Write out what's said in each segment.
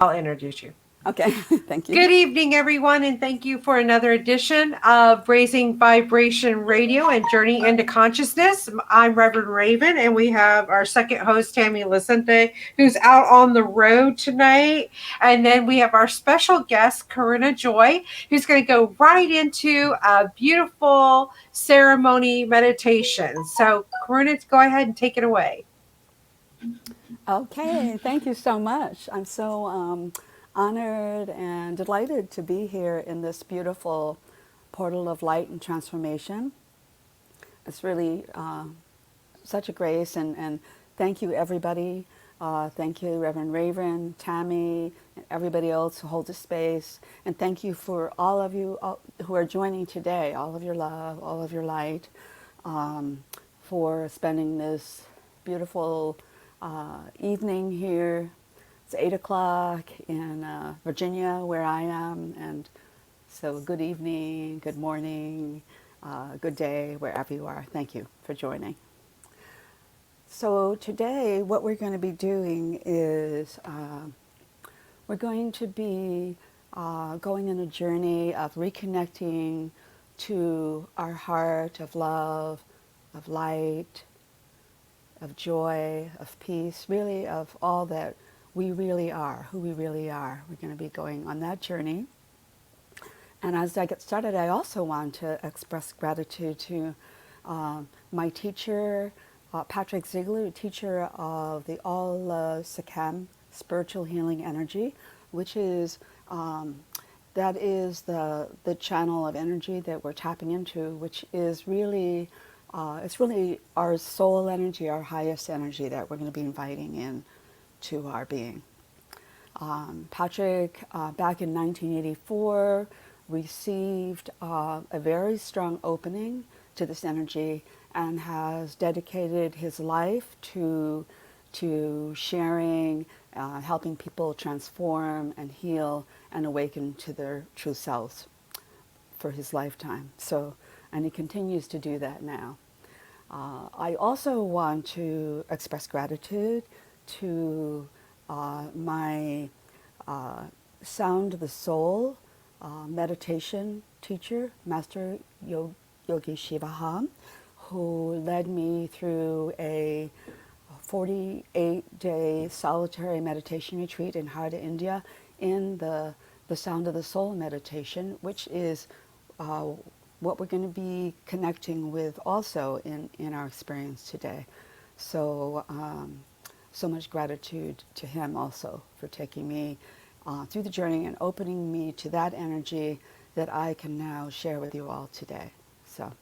I'll introduce you. Okay, thank you. Good evening, everyone, and thank you for another edition of Raising Vibration Radio and Journey into Consciousness. I'm Reverend Raven, and we have our second host, Tammy Lacente, who's out on the road tonight. And then we have our special guest, Corinna Joy, who's going to go right into a beautiful ceremony meditation. So, Corinna, go ahead and take it away. Okay, thank you so much. I'm so honored and delighted to be here in this beautiful portal of light and transformation. It's really such a grace, and thank you, everybody. Thank you, Reverend Raven, Tammy, and everybody else who holds a space. And thank you for all of you who are joining today, all of your love, all of your light, for spending this beautiful evening here. It's 8 o'clock in Virginia, where I am, and so good evening, good morning, good day, wherever you are. Thank you for joining. So today, what we're going to be doing is we're going to be going on a journey of reconnecting to our heart of love, of light, of joy, of peace, really of all that we really are, who we really are. We're going to be going on that journey. And as I get started, I also want to express gratitude to my teacher, Patrick Ziegler, teacher of the All Sekhem Spiritual Healing Energy, which is that is the channel of energy that we're tapping into, which is really it's really our soul energy, our highest energy that we're going to be inviting in to our being. Patrick, back in 1984, received a very strong opening to this energy and has dedicated his life to sharing, helping people transform and heal and awaken to their true selves for his lifetime. So, and he continues to do that now. I also want to express gratitude to my Sound of the Soul meditation teacher, Master Yogi Shivaham, who led me through a 48-day solitary meditation retreat in Harda, India, in the Sound of the Soul meditation, which is what we're going to be connecting with also in our experience today. So, so much gratitude to him also for taking me through the journey and opening me to that energy that I can now share with you all today. So,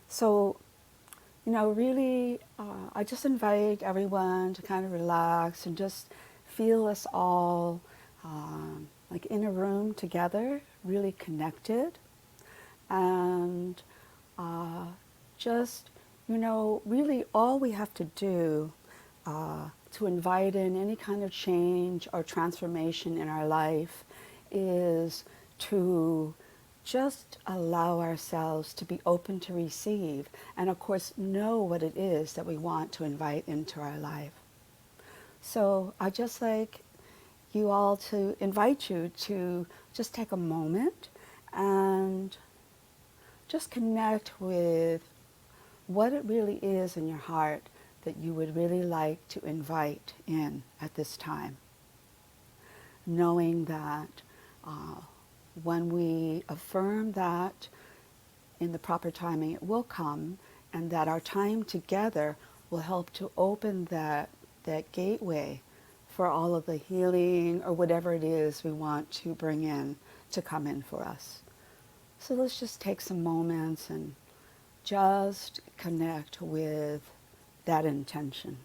so you know, really, I just invite everyone to kind of relax and just feel us all like in a room together, really connected, and just, you know, really all we have to do to invite in any kind of change or transformation in our life is to just allow ourselves to be open to receive, and of course know what it is that we want to invite into our life. So I just like you all to invite you to just take a moment and just connect with what it really is in your heart that you would really like to invite in at this time. Knowing that when we affirm that in the proper timing it will come, and that our time together will help to open that gateway for all of the healing or whatever it is we want to bring in to come in for us. So let's just take some moments and just connect with that intention.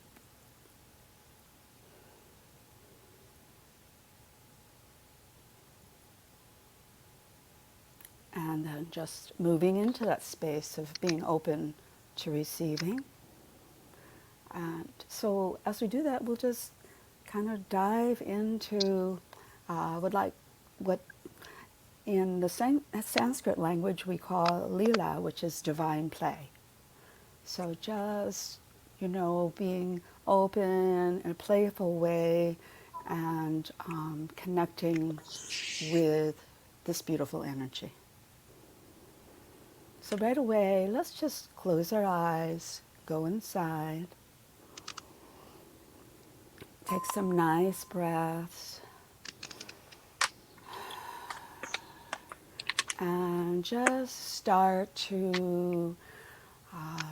And then just moving into that space of being open to receiving. And so as we do that, we'll just kind of dive into what in the Sanskrit language we call lila, which is divine play. So just, you know, being open in a playful way and connecting with this beautiful energy. So right away, let's just close our eyes, go inside, take some nice breaths, and just start to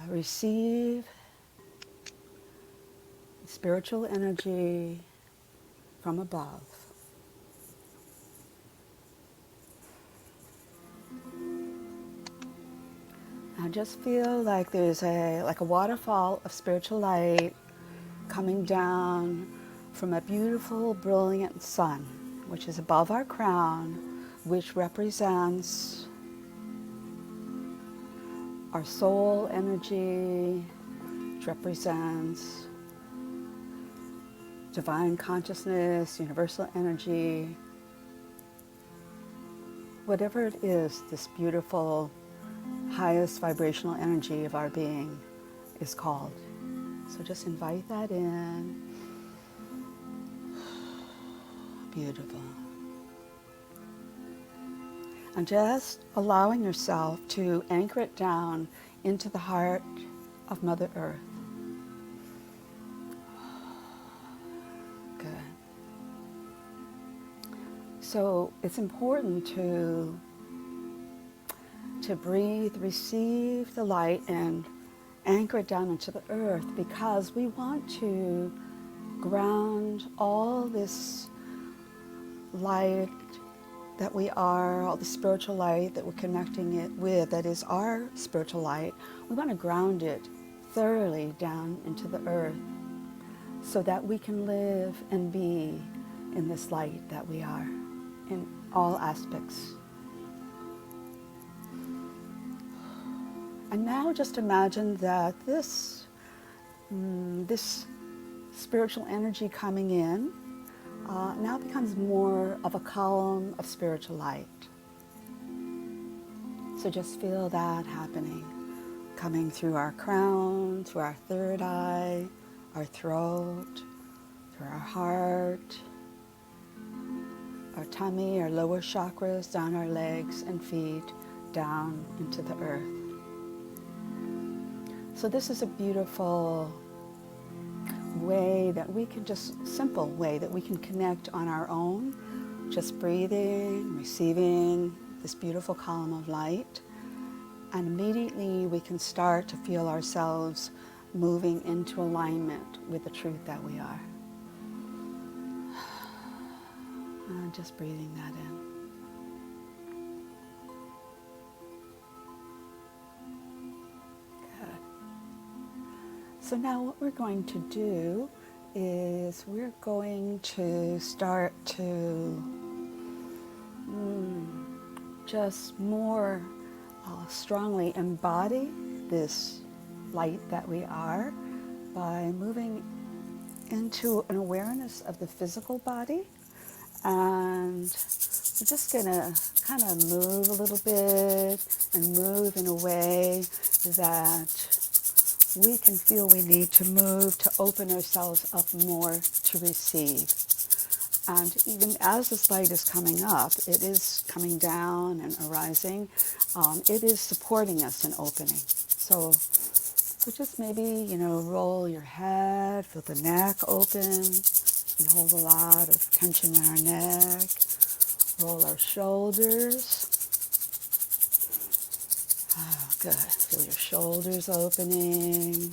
receive spiritual energy from above. I just feel like there's a waterfall of spiritual light coming down from a beautiful, brilliant sun, which is above our crown, which represents our soul energy, which represents divine consciousness, universal energy, whatever it is, this beautiful, highest vibrational energy of our being is called. So just invite that in. Beautiful. And just allowing yourself to anchor it down into the heart of Mother Earth. Good. So it's important to breathe, receive the light, and anchor it down into the earth, because we want to ground all this light that we are, all the spiritual light that we're connecting it with, that is our spiritual light. We want to ground it thoroughly down into the earth so that we can live and be in this light that we are in all aspects. And now just imagine that this spiritual energy coming in now becomes more of a column of spiritual light. So just feel that happening, coming through our crown, through our third eye, our throat, through our heart, our tummy, our lower chakras, down our legs and feet, down into the earth. So this is a beautiful way that we can simple way that we can connect on our own, just breathing, receiving this beautiful column of light, and immediately we can start to feel ourselves moving into alignment with the truth that we are. And just breathing that in. So now what we're going to do is we're going to start to just more strongly embody this light that we are by moving into an awareness of the physical body. And we're just going to kind of move a little bit and move in a way that we can feel we need to move to open ourselves up more to receive. And even as this light is coming up, it is coming down and arising. It is supporting us in opening. So just maybe, roll your head, feel the neck open. We hold a lot of tension in our neck. Roll our shoulders. Oh, good. Feel your shoulders opening.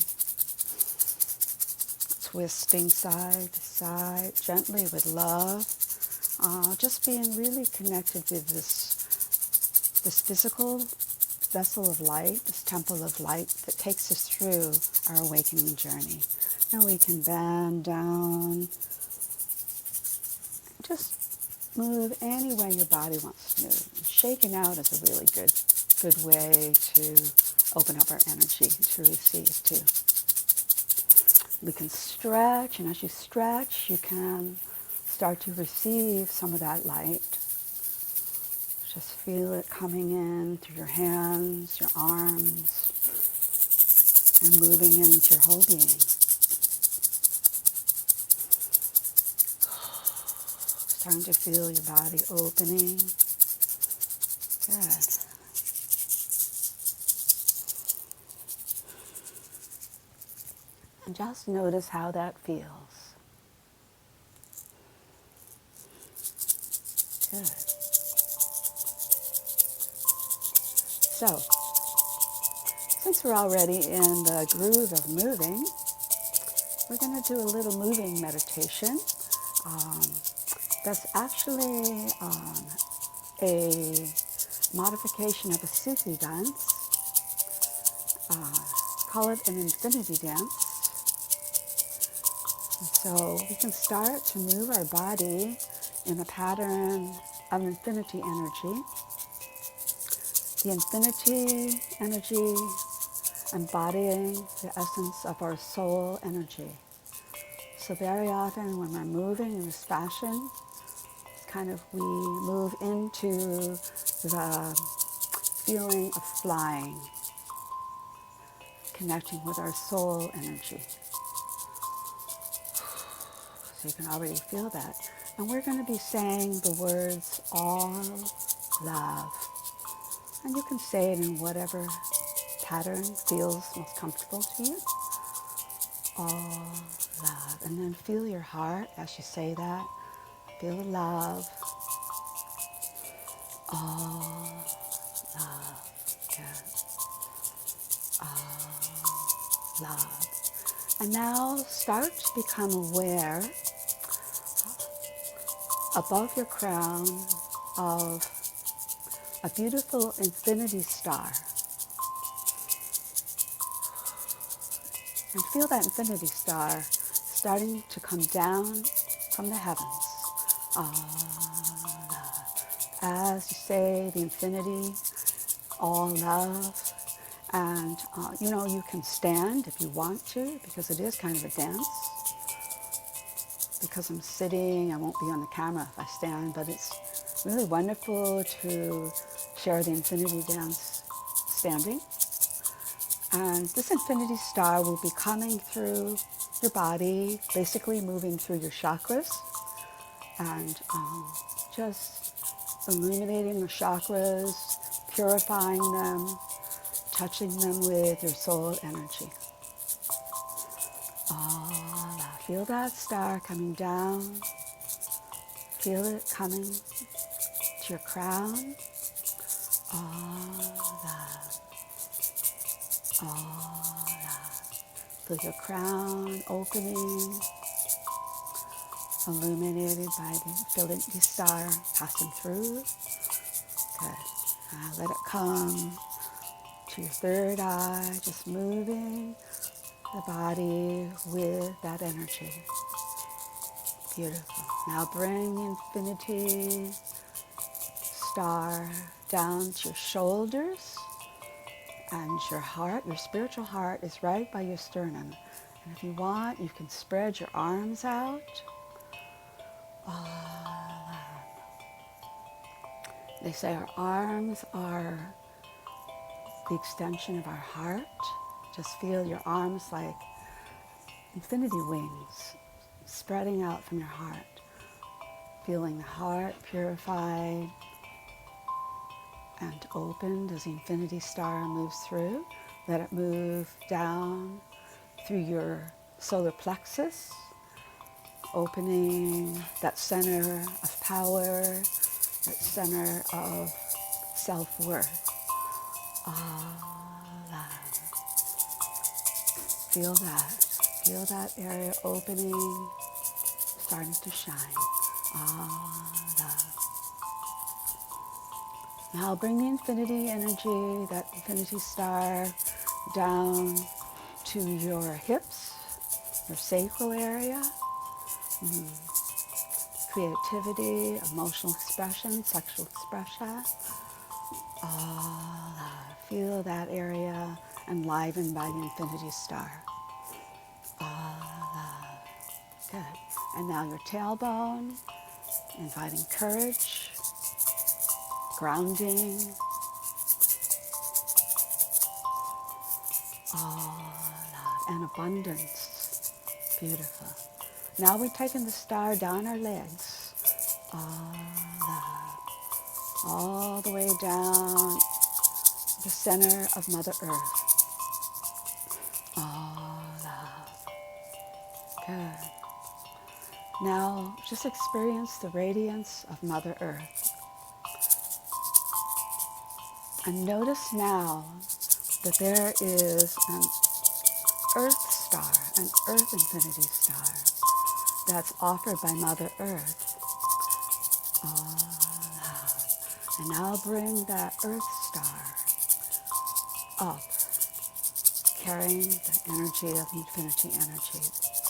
Twisting side to side, gently with love. Just being really connected with this physical vessel of light, this temple of light that takes us through our awakening journey. Now we can bend down. Just move any way your body wants to move. Shaking out is a really good way to open up our energy to receive too. We can stretch, and as you stretch, you can start to receive some of that light. Just feel it coming in through your hands, your arms, and moving into your whole being. Starting to feel your body opening. Good. And just notice how that feels. Good. So, since we're already in the groove of moving, we're going to do a little moving meditation. Um, that's actually a modification of a Sufi dance. Call it an infinity dance. And so we can start to move our body in a pattern of infinity energy. The infinity energy embodying the essence of our soul energy. So very often when we're moving in this fashion, kind of we move into the feeling of flying, connecting with our soul energy. So you can already feel that. And we're going to be saying the words all love. And you can say it in whatever pattern feels most comfortable to you. All love. And then feel your heart as you say that. Feel the love. All love. Good. All love. And now start to become aware above your crown of a beautiful infinity star. And feel that infinity star starting to come down from the heavens. As you say the infinity, all love. And, you can stand if you want to, because it is kind of a dance. Because I'm sitting, I won't be on the camera if I stand, but it's really wonderful to share the infinity dance standing. And this infinity star will be coming through your body, basically moving through your chakras, and just illuminating the chakras, purifying them, touching them with your soul energy. Feel that star coming down. Feel it coming to your crown. All love. All love. Feel your crown opening, illuminated by the infinity star passing through. Good. Now let it come to your third eye, just moving the body with that energy. Beautiful. Now bring the infinity star down to your shoulders, and your heart, your spiritual heart, is right by your sternum. And if you want, you can spread your arms out. They say our arms are the extension of our heart. Just feel your arms like infinity wings spreading out from your heart. Feeling the heart purified and opened as the infinity star moves through. Let it move down through your solar plexus, opening that center of power, that center of self-worth. Feel that. Feel that area opening, starting to shine. Love. Now bring the infinity energy, that infinity star, down to your hips, your sacral area. Creativity, emotional expression, sexual expression. Feel that area enlivened by the infinity star. Good. And now your tailbone, inviting courage, grounding, and abundance. Beautiful. Now we're taking the star down our legs, all love, all the way down the center of Mother Earth. All love. Good. Now just experience the radiance of Mother Earth. And notice now that there is an Earth star, an Earth infinity star that's offered by Mother Earth. All love. And now bring that Earth star up, carrying the energy of the infinity energy,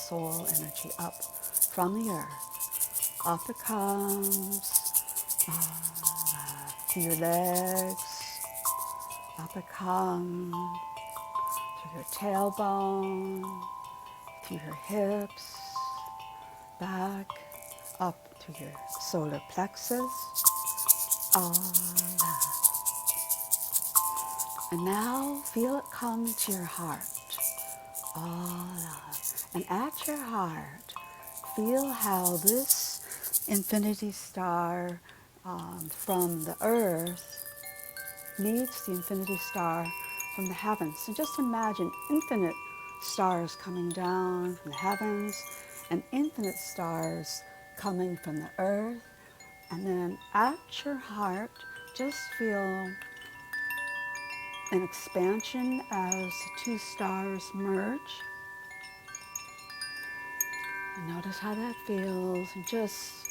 soul energy up from the earth. Up it comes to your legs. Up it comes through your tailbone, through your hips, back, up to your solar plexus. All love. And now feel it come to your heart. All love. And at your heart, feel how this infinity star from the earth meets the infinity star from the heavens. And just imagine infinite stars coming down from the heavens and infinite stars coming from the earth. And then at your heart, just feel an expansion as the two stars merge. And notice how that feels. And just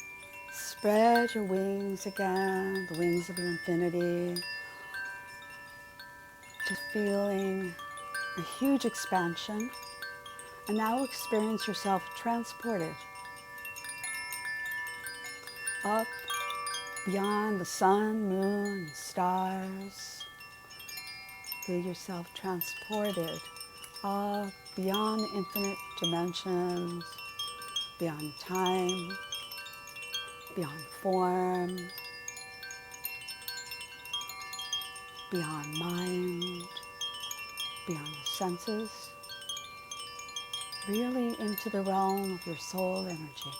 spread your wings again, the wings of your infinity. Just feeling a huge expansion. And now experience yourself transported up beyond the sun, moon, and stars. Feel yourself transported up beyond the infinite dimensions, beyond time, beyond form, beyond mind, beyond the senses, really into the realm of your soul energy.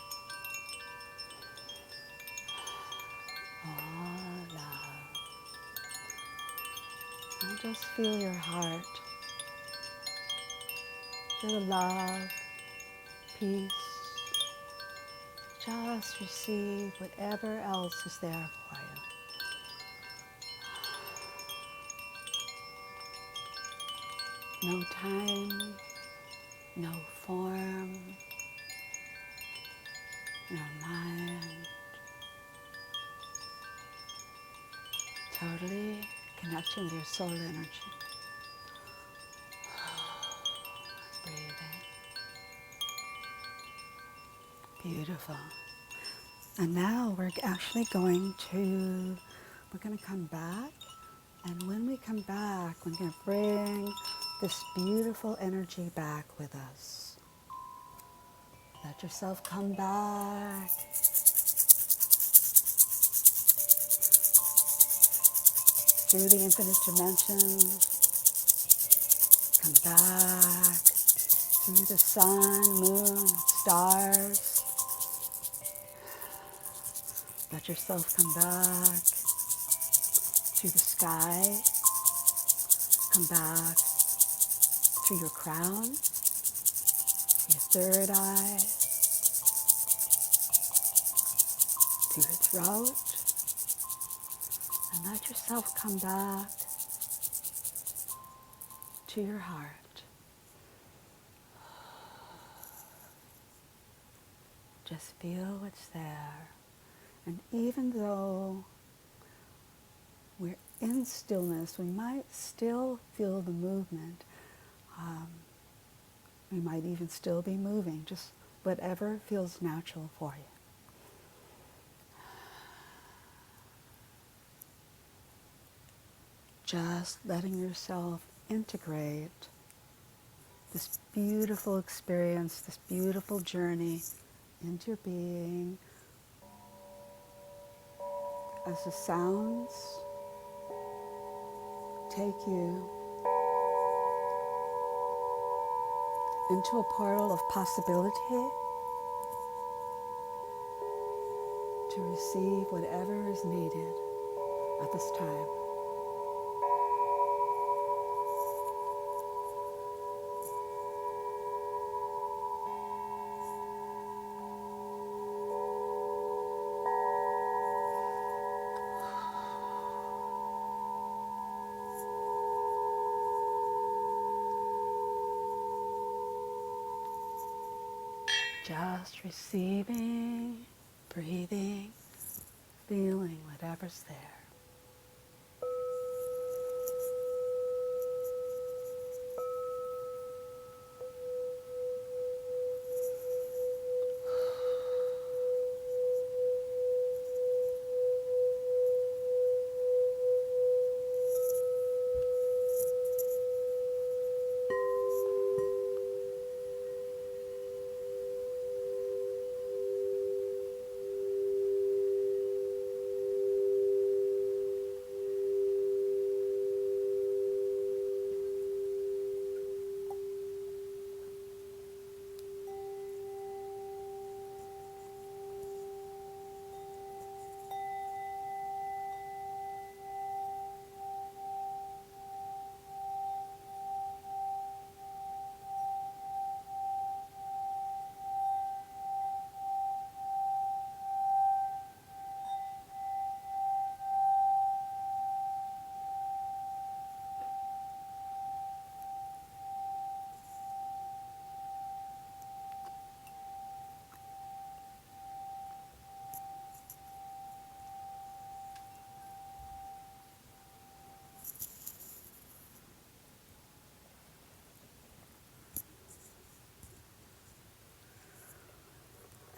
All love. And just feel your heart. Feel the love, peace. Just receive whatever else is there for you. No time, no form, no mind. Totally connecting with your soul energy. Breathing. Beautiful. And now we're actually going to come back. And when we come back, we're going to bring this beautiful energy back with us. Let yourself come back. Through the infinite dimensions. Come back. Through the sun, moon, stars. Let yourself come back through the sky. Come back through your crown, your third eye, through your throat. And let yourself come back to your heart. Just feel what's there. And even though we're in stillness, we might still feel the movement. We might even still be moving, just whatever feels natural for you. Just letting yourself integrate this beautiful experience, this beautiful journey into your being as the sounds take you into a portal of possibility, to to receive whatever is needed at this time. Just receiving, breathing, feeling whatever's there.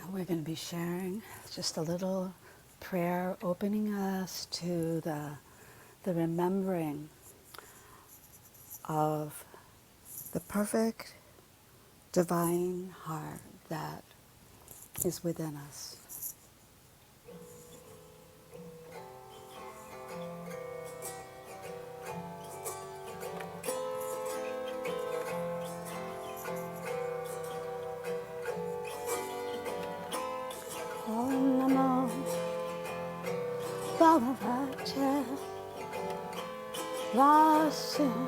And we're going to be sharing just a little prayer opening us to the remembering of the perfect divine heart that is within us. Om Namo Bhagavate Vasudevaya.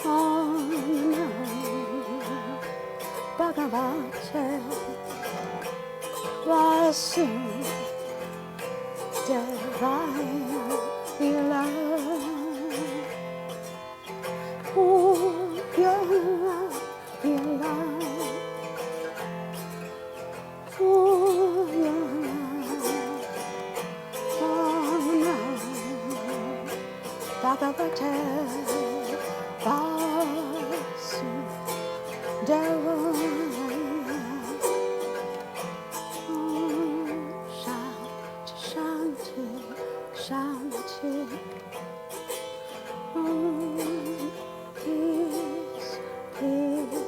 Om Namo Bhagavate Vasudevaya. Bhagavate Vasudevaya. Shanti, Shanti, Shanti. Peace, peace.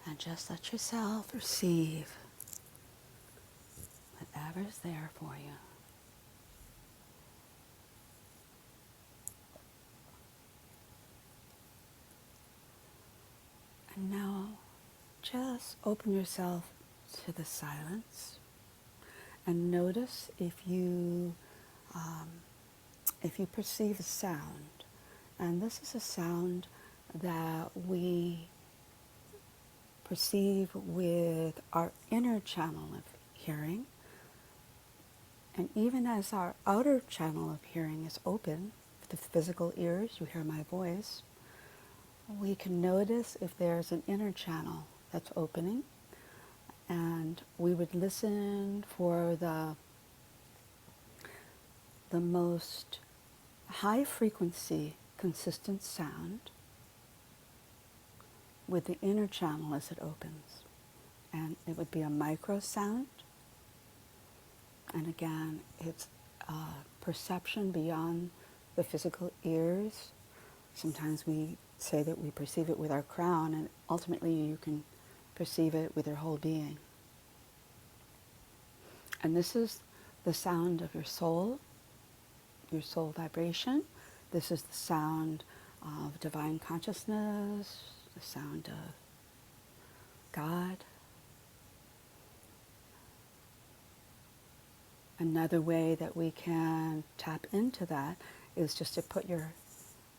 And just let yourself receive whatever's there for you. And now just open yourself to the silence and notice if you perceive a sound. And this is a sound that we perceive with our inner channel of hearing. And even as our outer channel of hearing is open, the physical ears, you hear my voice, we can notice if there's an inner channel that's opening, and we would listen for the most high frequency consistent sound with the inner channel as it opens. And it would be a micro sound. And again, it's perception beyond the physical ears. Sometimes we say that we perceive it with our crown, and ultimately you can perceive it with your whole being. And this is the sound of your soul vibration. This is the sound of divine consciousness, the sound of God. Another way that we can tap into that is just to put your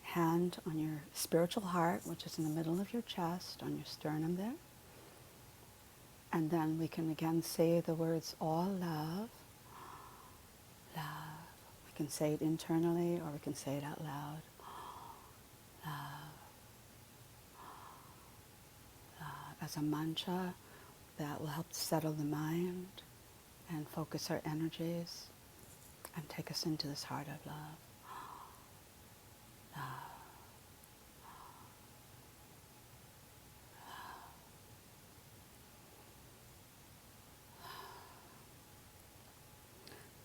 hand on your spiritual heart, which is in the middle of your chest, on your sternum there. And then we can again say the words, all love, love. We can say it internally or we can say it out loud. Love, love. As a mantra that will help settle the mind and focus our energies and take us into this heart of love. Love.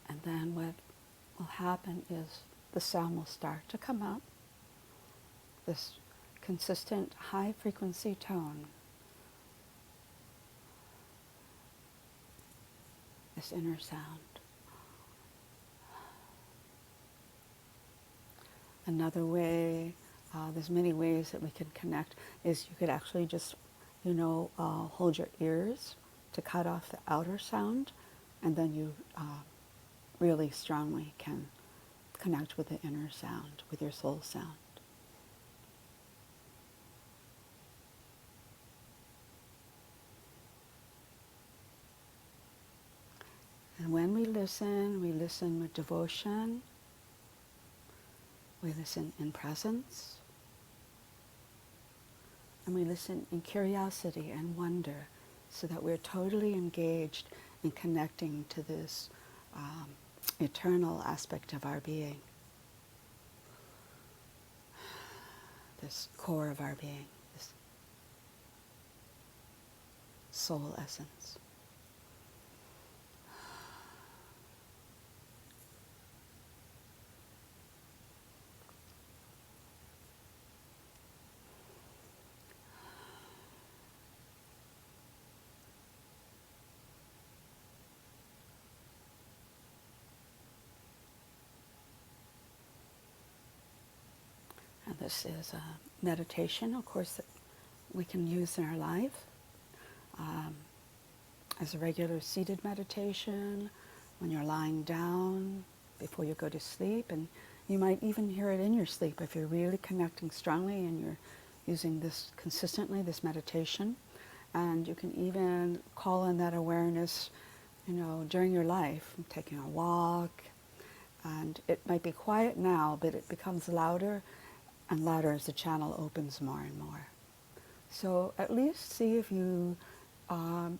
And then what will happen is the sound will start to come up, this consistent high frequency tone, this inner sound. Another way, there's many ways that we can connect, is you could actually just, hold your ears to cut off the outer sound, and then you really strongly can connect with the inner sound, with your soul sound. And when we listen with devotion, we listen in presence, and we listen in curiosity and wonder, so that we're totally engaged in connecting to this eternal aspect of our being, this core of our being, this soul essence. And this is a meditation, of course, that we can use in our life as a regular seated meditation, when you're lying down, before you go to sleep. And you might even hear it in your sleep if you're really connecting strongly and you're using this consistently, this meditation. And you can even call in that awareness, during your life, taking a walk. And it might be quiet now, but it becomes louder and louder as the channel opens more and more. So at least see if you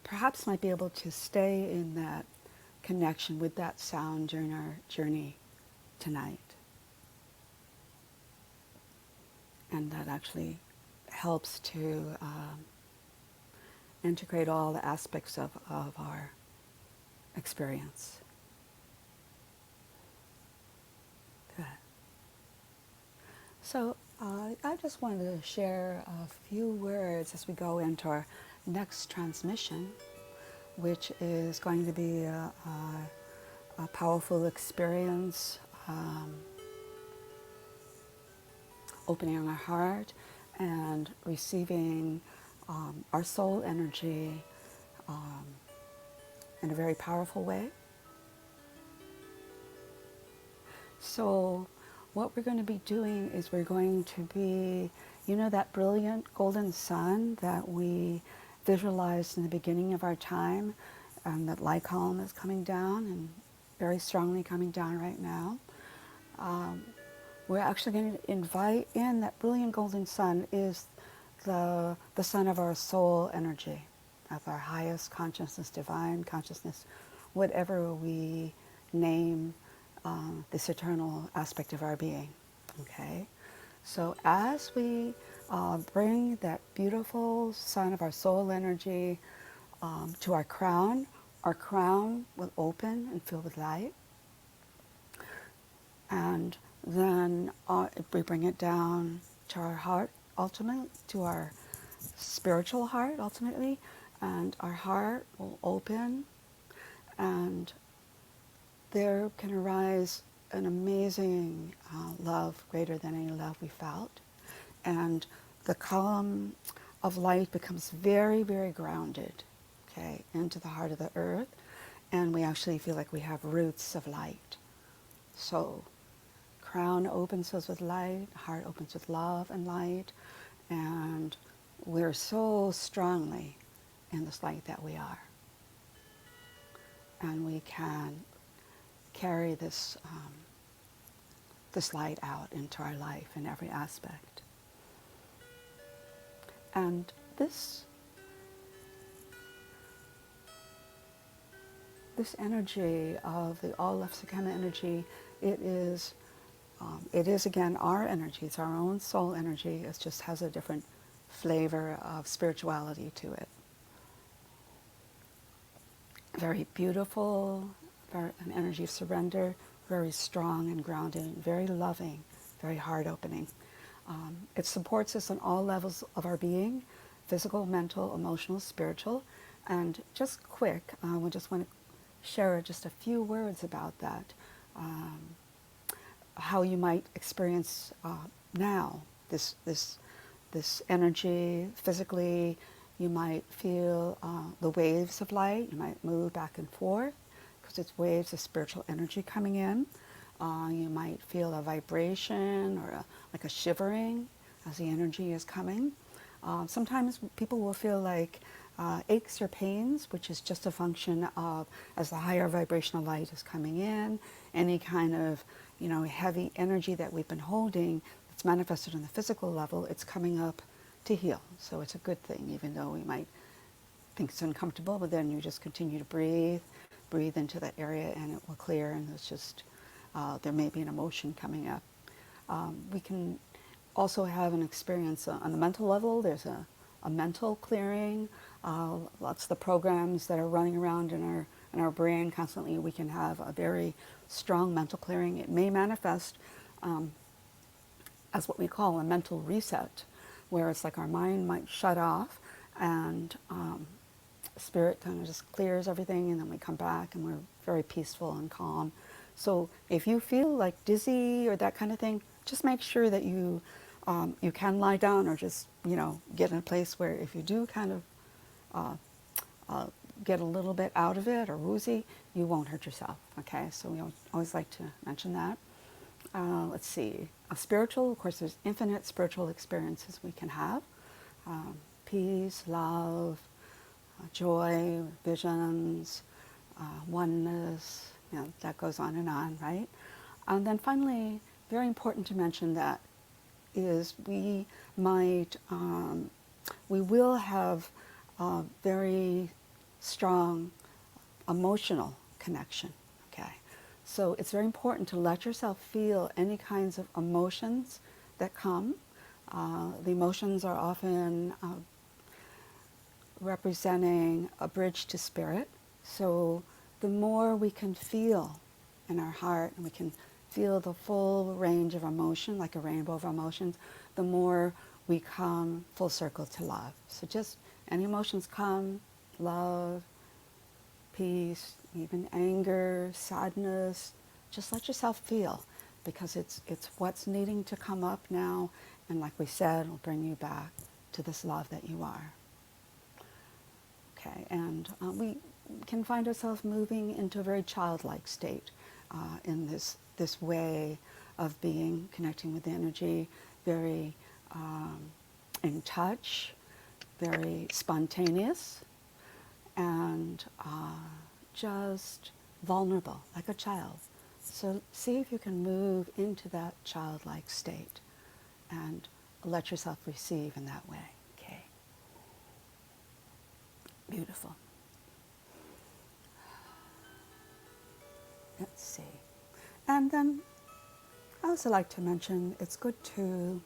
perhaps might be able to stay in that connection with that sound during our journey tonight. And that actually helps to integrate all the aspects of our experience. Good. So I just wanted to share a few words as we go into our next transmission, which is going to be a powerful experience, opening our heart and receiving our soul energy in a very powerful way. So what we're going to be doing is we're going to be, that brilliant golden sun that we visualized in the beginning of our time, and that light column is coming down and very strongly coming down right now. We're actually going to invite in that brilliant golden sun is the sun of our soul energy, of our highest consciousness, divine consciousness, whatever we name this eternal aspect of our being, okay? So as we bring that beautiful sun of our soul energy to our crown will open and fill with light. And then we bring it down to our heart, ultimately, to our spiritual heart, ultimately. And our heart will open, and there can arise an amazing love greater than any love we felt. And the column of light becomes very, very grounded, okay, into the heart of the earth. And we actually feel like we have roots of light. So crown opens us with light, heart opens with love and light, and we're so strongly in this light that we are. And we can carry this light out into our life in every aspect. And this energy of the all of Sekhem energy, it is again our energy. It's our own soul energy. It just has a different flavor of spirituality to it. Very beautiful, an energy of surrender, very strong and grounded, very loving, very heart-opening. It supports us on all levels of our being, physical, mental, emotional, spiritual. And just quick, we just want to share just a few words about that. How you might experience now this energy physically. You might feel the waves of light. You might move back and forth because it's waves of spiritual energy coming in. You might feel a vibration or like a shivering as the energy is coming. Sometimes people will feel like aches or pains, which is just a function of, as the higher vibrational light is coming in, any kind of heavy energy that we've been holding that's manifested on the physical level, it's coming up to heal. So it's a good thing, even though we might think it's uncomfortable, but then you just continue to breathe into that area and it will clear, and it's just, there may be an emotion coming up. We can also have an experience on the mental level. There's a mental clearing. Lots of the programs that are running around in our brain constantly, we can have a very strong mental clearing. It may manifest as what we call a mental reset, where it's like our mind might shut off and spirit kind of just clears everything, and then we come back and we're very peaceful and calm. So if you feel like dizzy or that kind of thing, just make sure that you can lie down, or just get in a place where if you do kind of get a little bit out of it or woozy, you won't hurt yourself. Okay, so we always like to mention that. Let's see, spiritual, of course, there's infinite spiritual experiences we can have. Peace, love, joy, visions, oneness, that goes on, right? And then finally, very important to mention that is we will have a very strong emotional connection, okay? So it's very important to let yourself feel any kinds of emotions that come. The emotions are often representing a bridge to spirit. So the more we can feel in our heart, and we can feel the full range of emotion, like a rainbow of emotions, the more we come full circle to love. So just any emotions come, love, peace, even anger, sadness, just let yourself feel, because it's what's needing to come up now, and like we said, will bring you back to this love that you are. Okay, and we can find ourselves moving into a very childlike state in this way of being, connecting with the energy, very in touch, very spontaneous, and just vulnerable, like a child. So see if you can move into that childlike state and let yourself receive in that way. Okay. Beautiful. Let's see. And then I also like to mention it's good to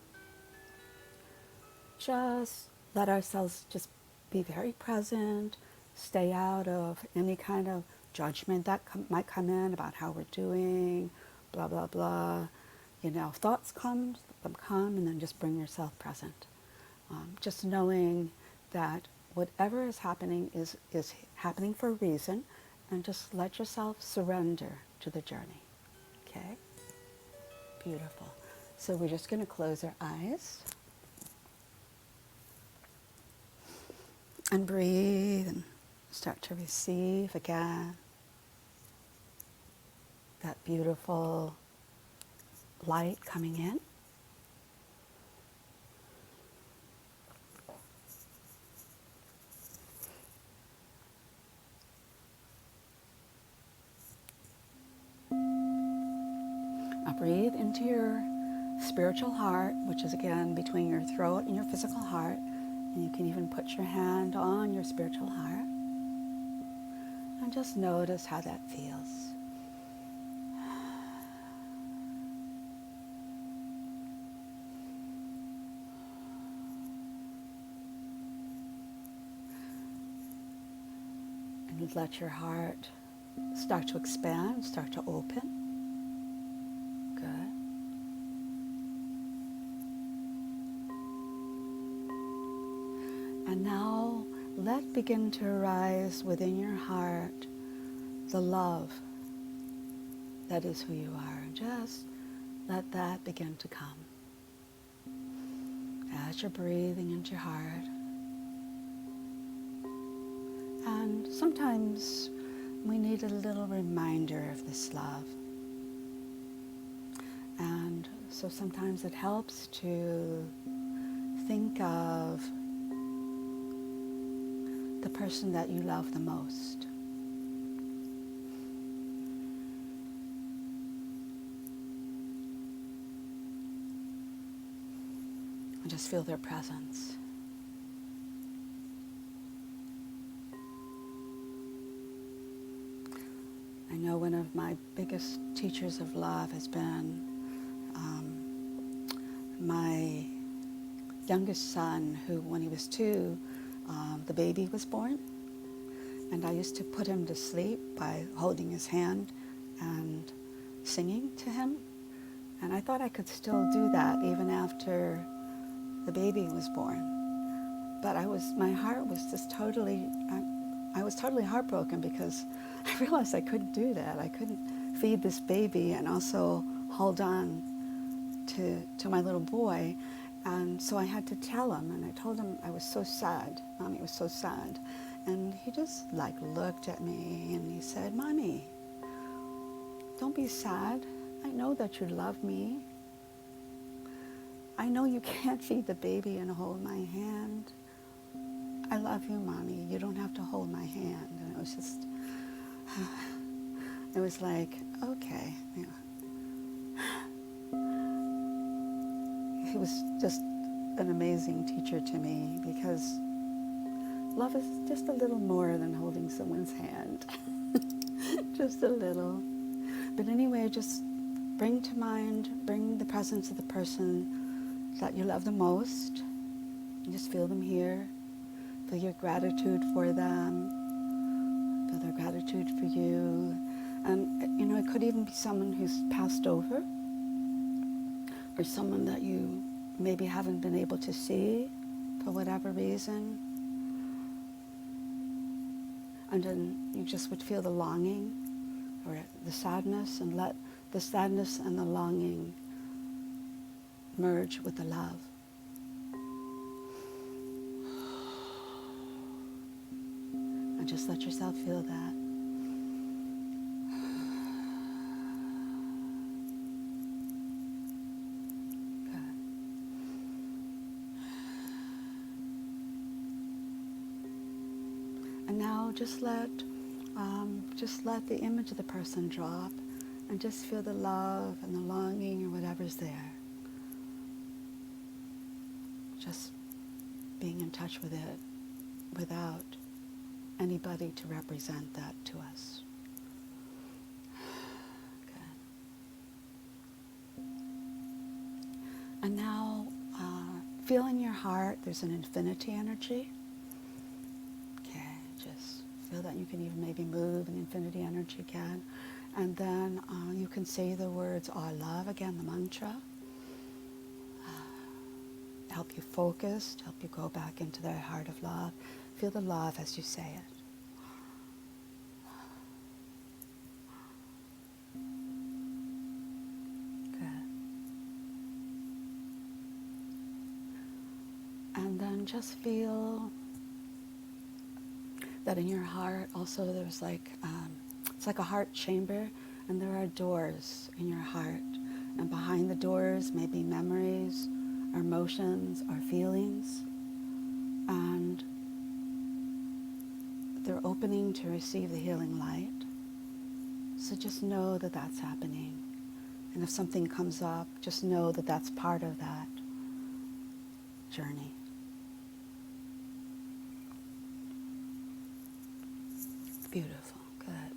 just let ourselves just be very present, stay out of any kind of judgment that might come in about how we're doing, blah, blah, blah. You know, thoughts come, let them come, and then just bring yourself present. Just knowing that whatever is happening is happening for a reason, and just let yourself surrender to the journey. Okay? Beautiful. So we're just going to close our eyes and breathe and start to receive again that beautiful light coming in. Now breathe into your spiritual heart, which is again between your throat and your physical heart. And you can even put your hand on your spiritual heart. And just notice how that feels. And let your heart start to expand, start to open. Good. And now let begin to arise within your heart the love that is who you are. Just let that begin to come. As you're breathing into your heart. And sometimes we need a little reminder of this love. And so sometimes it helps to think of the person that you love the most. And just feel their presence. I know one of my biggest teachers of love has been my youngest son, who when he was 2, the baby was born. And I used to put him to sleep by holding his hand and singing to him. And I thought I could still do that even after the baby was born. But my heart was just I was totally heartbroken because I realized I couldn't do that. I couldn't feed this baby and also hold on to my little boy. And so I had to tell him, and I told him I was so sad. Mommy was so sad. And he just looked at me and he said, Mommy, don't be sad. I know that you love me. I know you can't feed the baby and hold my hand. I love you, Mommy. You don't have to hold my hand. And it was just, it was like, okay. You know. He was just an amazing teacher to me because love is just a little more than holding someone's hand. Just a little. But anyway, just bring to mind, bring the presence of the person that you love the most. And just feel them here. Feel your gratitude for them. Feel their gratitude for you. And, it could even be someone who's passed over, or someone that you maybe haven't been able to see for whatever reason. And then you just would feel the longing or the sadness, and let the sadness and the longing merge with the love. And just let yourself feel that. And now just let the image of the person drop, and just feel the love and the longing or whatever's there. Just being in touch with it without anybody to represent that to us. Good. And now feel in your heart there's an infinity energy. Okay, just feel that you can even maybe move an infinity energy again. And then you can say the words, I love, again, the mantra. Help you focus, help you go back into the heart of love. Feel the love as you say it. Good. And then just feel that in your heart also there's like, it's like a heart chamber, and there are doors in your heart. And behind the doors may be memories, our emotions, our feelings, and they're opening to receive the healing light. So just know that that's happening. And if something comes up, just know that that's part of that journey. Beautiful, good.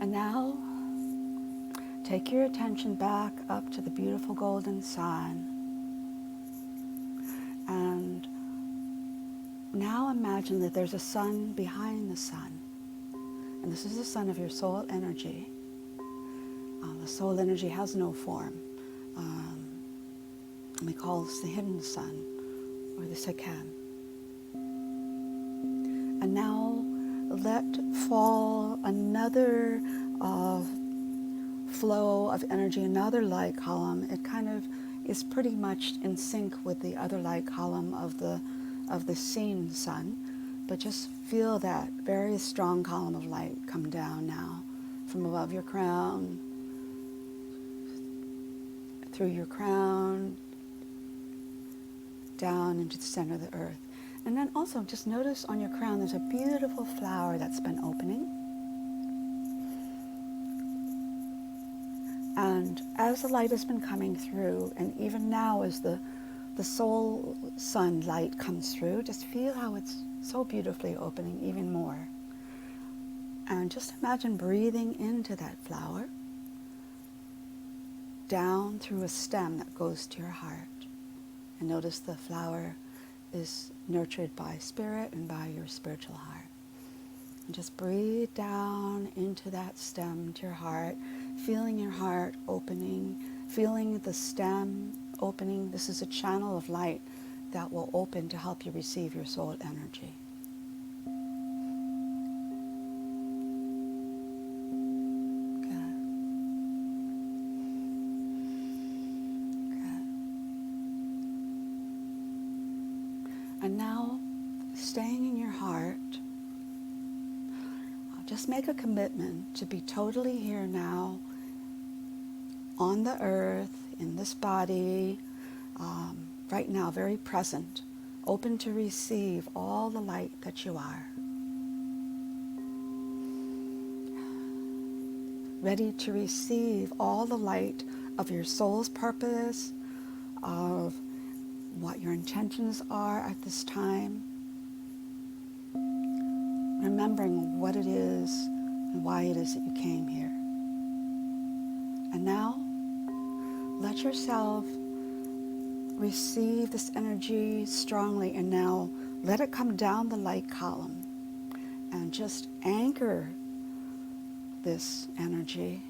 And now, take your attention back up to the beautiful golden sun. And now imagine that there's a sun behind the sun. And this is the sun of your soul energy. The soul energy has no form. We call this the hidden sun, or the Sekhem. And now let fall another flow of energy, another light column. It kind of is pretty much in sync with the other light column of the seen sun, but just feel that very strong column of light come down now from above your crown, through your crown, down into the center of the earth. And then also just notice on your crown there's a beautiful flower that's been opening. And as the light has been coming through, and even now as the soul sun light comes through, just feel how it's so beautifully opening even more. And just imagine breathing into that flower, down through a stem that goes to your heart. And notice the flower is nurtured by spirit and by your spiritual heart. And just breathe down into that stem to your heart, feeling your heart opening, feeling the stem opening. This is a channel of light that will open to help you receive your soul energy. Good. Good. And now, staying in your heart, just make a commitment to be totally here now, on the earth, in this body, right now, very present, open to receive all the light that you are. Ready to receive all the light of your soul's purpose, of what your intentions are at this time. Remembering what it is and why it is that you came here. And now, let yourself receive this energy strongly, and now let it come down the light column and just anchor this energy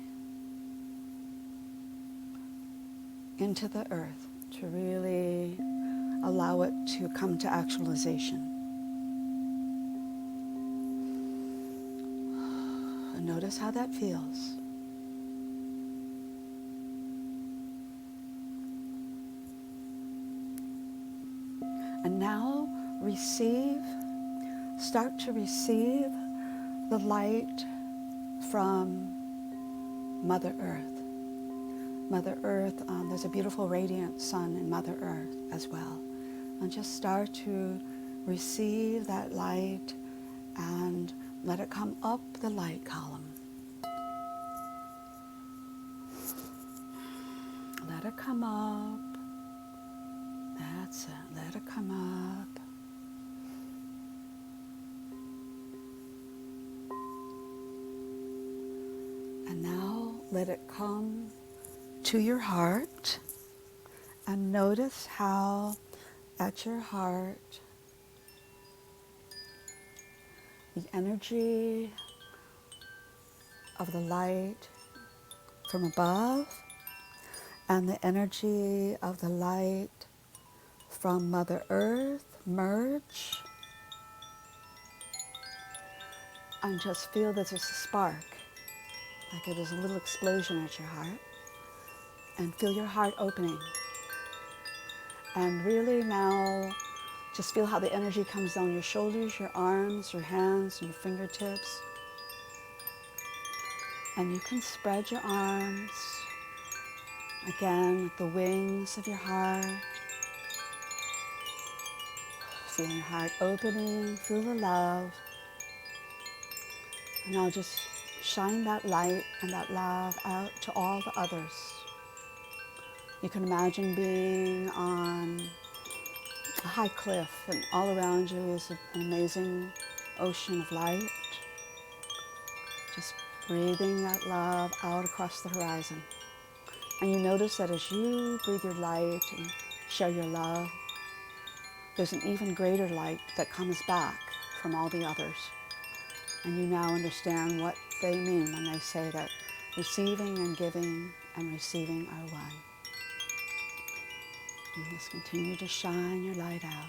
into the earth to really allow it to come to actualization. And notice how that feels. And now start to receive the light from Mother Earth. Mother Earth, there's a beautiful radiant sun in Mother Earth as well. And just start to receive that light and let it come up the light column. Let it come up. That's it. Let it come up. And now let it come to your heart, and notice how at your heart the energy of the light from above and the energy of the light from Mother Earth merge, and just feel that there's a spark, like it is a little explosion at your heart, and feel your heart opening. And really now just feel how the energy comes down your shoulders, your arms, your hands, and your fingertips. And you can spread your arms again with the wings of your heart. Feel your heart opening, feel the love. And now just shine that light and that love out to all the others. You can imagine being on a high cliff and all around you is an amazing ocean of light. Just breathing that love out across the horizon. And you notice that as you breathe your light and share your love, there's an even greater light that comes back from all the others. And you now understand what they mean when they say that receiving and giving and receiving are one. You just continue to shine your light out.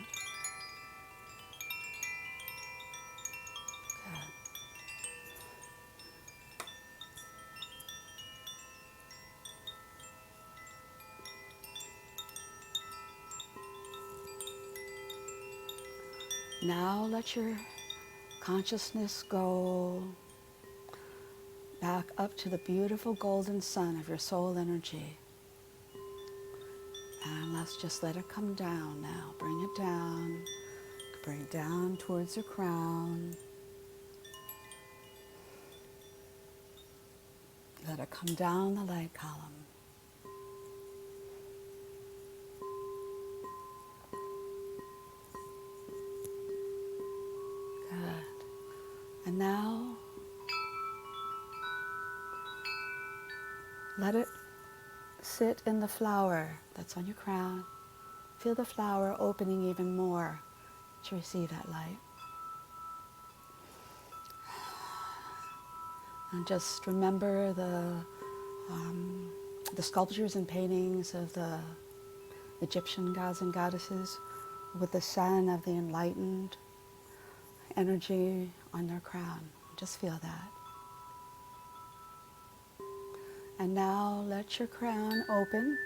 Good. Now let your consciousness go back up to the beautiful golden sun of your soul energy. And let's just let it come down now. Bring it down. Bring it down towards your crown. Let it come down the light column. Good. And now, let it sit in the flower that's on your crown. Feel the flower opening even more to receive that light. And just remember the sculptures and paintings of the Egyptian gods and goddesses with the sun of the enlightened energy on their crown. Just feel that. And now let your crown open,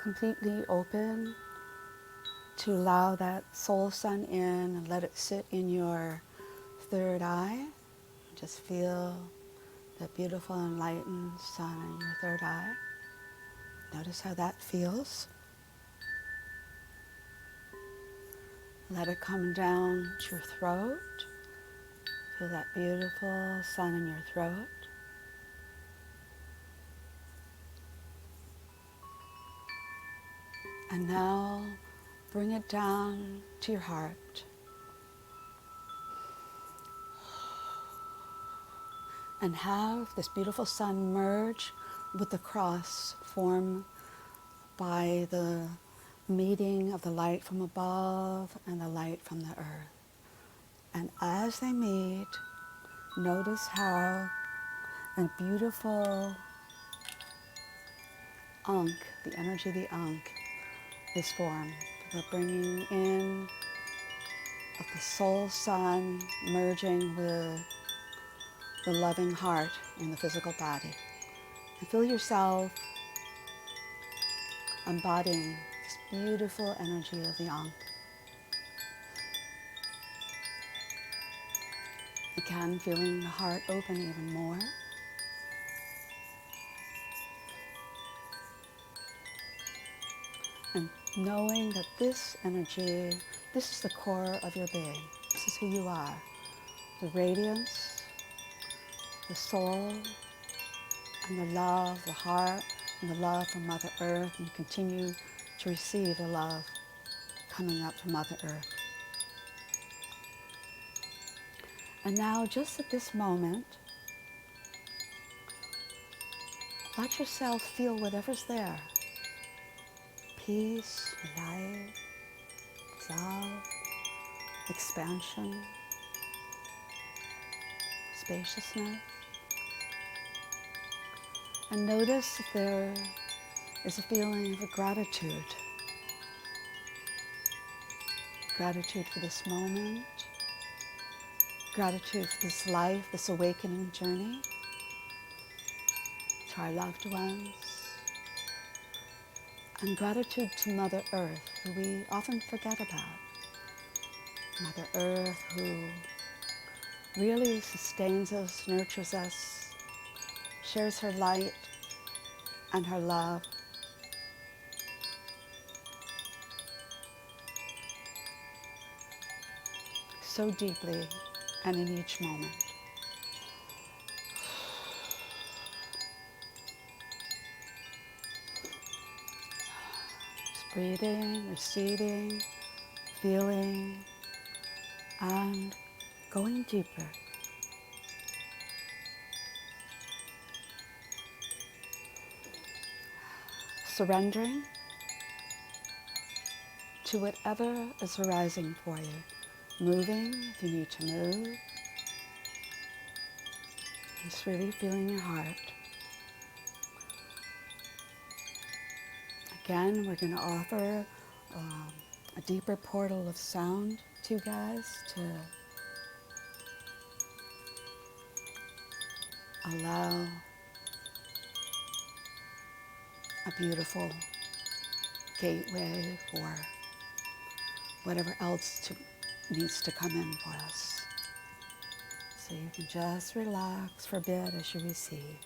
completely open, to allow that soul sun in and let it sit in your third eye. Just feel the beautiful enlightened sun in your third eye. Notice how that feels. Let it come down to your throat. Feel that beautiful sun in your throat. And now bring it down to your heart. And have this beautiful sun merge with the cross formed by the meeting of the light from above and the light from the earth. And as they meet, notice how a beautiful Ankh, the energy of the Ankh, is formed. The bringing in of the soul sun merging with the loving heart in the physical body. And feel yourself embodying this beautiful energy of the Ankh. Again, feeling the heart open even more. And knowing that this energy, this is the core of your being. This is who you are. The radiance, the soul, and the love, the heart, and the love from Mother Earth. And you continue to receive the love coming up from Mother Earth. And now, just at this moment, Let yourself feel whatever's there. Peace, light, love, expansion, spaciousness. And notice if there is a feeling of gratitude. Gratitude for this moment. Gratitude for this life, this awakening journey. To our loved ones. And gratitude to Mother Earth, who we often forget about. Mother Earth, who really sustains us, nurtures us, shares her light and her love. So deeply and in each moment. Just breathing, receiving, feeling, and going deeper. Surrendering to whatever is arising for you. Moving if you need to move. Just really feeling your heart. Again, we're going to offer a deeper portal of sound to you guys to allow a beautiful gateway for whatever else needs to come in for us. So you can just relax for a bit as you receive.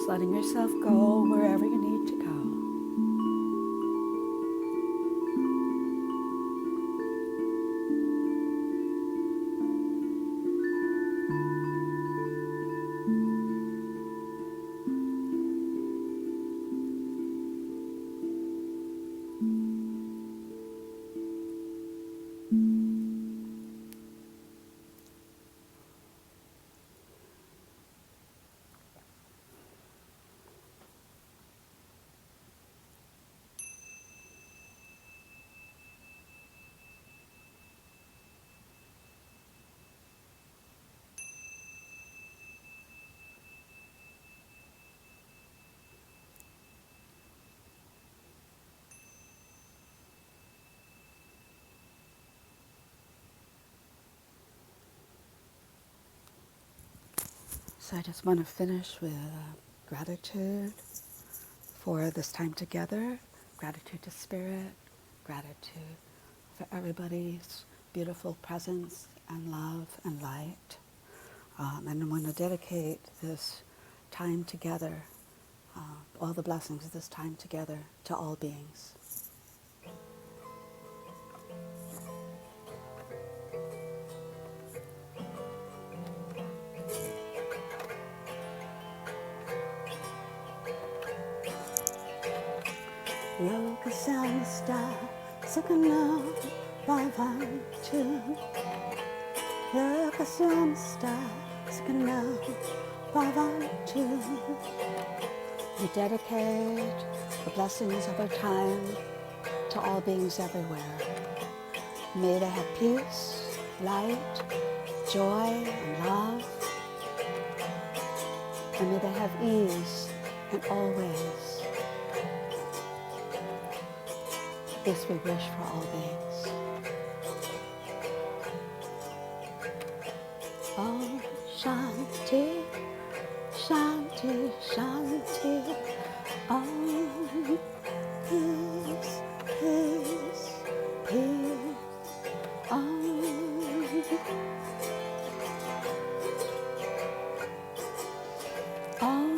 Just letting yourself go wherever you need to go. So I just want to finish with gratitude for this time together, gratitude to Spirit, gratitude for everybody's beautiful presence and love and light. And I want to dedicate this time together, all the blessings of this time together, to all beings. Yoga Samasta Sakana Bhavantu Yoga Samasta Sakana Bhavantu. We dedicate the blessings of our time to all beings everywhere. May they have peace, light, joy, and love. And may they have ease in all ways. This we wish for all beings. Om Shanti, Shanti, Shanti. Om Peace, Peace, Peace. Om. Om.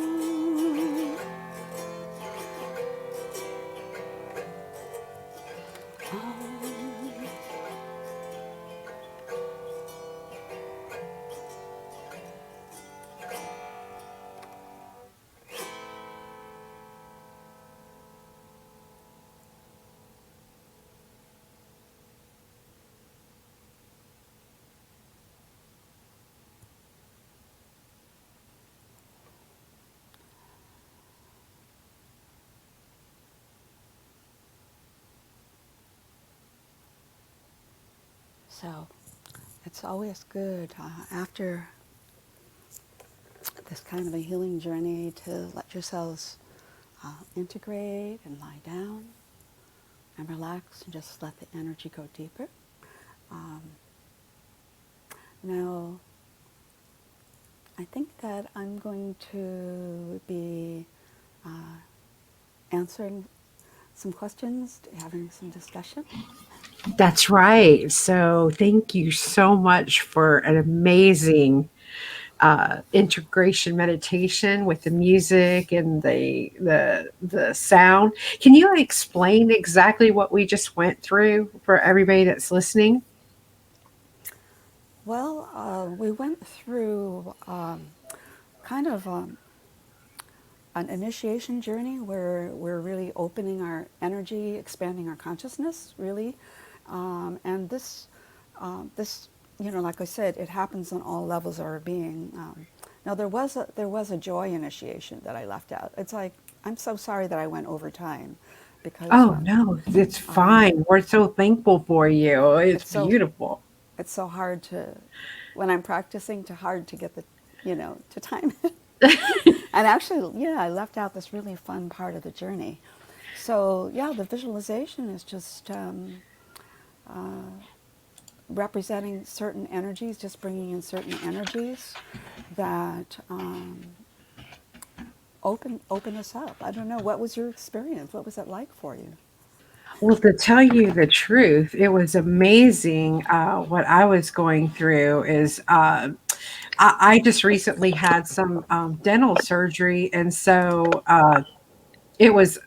So it's always good after this kind of a healing journey to let yourselves integrate and lie down and relax and just let the energy go deeper. Um, Now, I think that I'm going to be answering some questions, having some discussion. That's right. So thank you so much for an amazing integration meditation with the music and the sound. Can you explain exactly what we just went through for everybody that's listening? Well, we went through kind of an initiation journey where we're really opening our energy, expanding our consciousness, really. And this, like I said, it happens on all levels of our being. Now there was a joy initiation that I left out. It's like I'm so sorry that I went over time, because Oh no, it's fine. We're so thankful for you. It's it's so beautiful. it's so hard to, when I'm practicing, to hard to get the, to time it. And actually, yeah, I left out this really fun part of the journey. So yeah, the visualization is just representing certain energies, just bringing in certain energies that open us up. I don't know. What was your experience? What was it like for you? Well, to tell you the truth, it was amazing. What I was going through is I just recently had some dental surgery, and so it was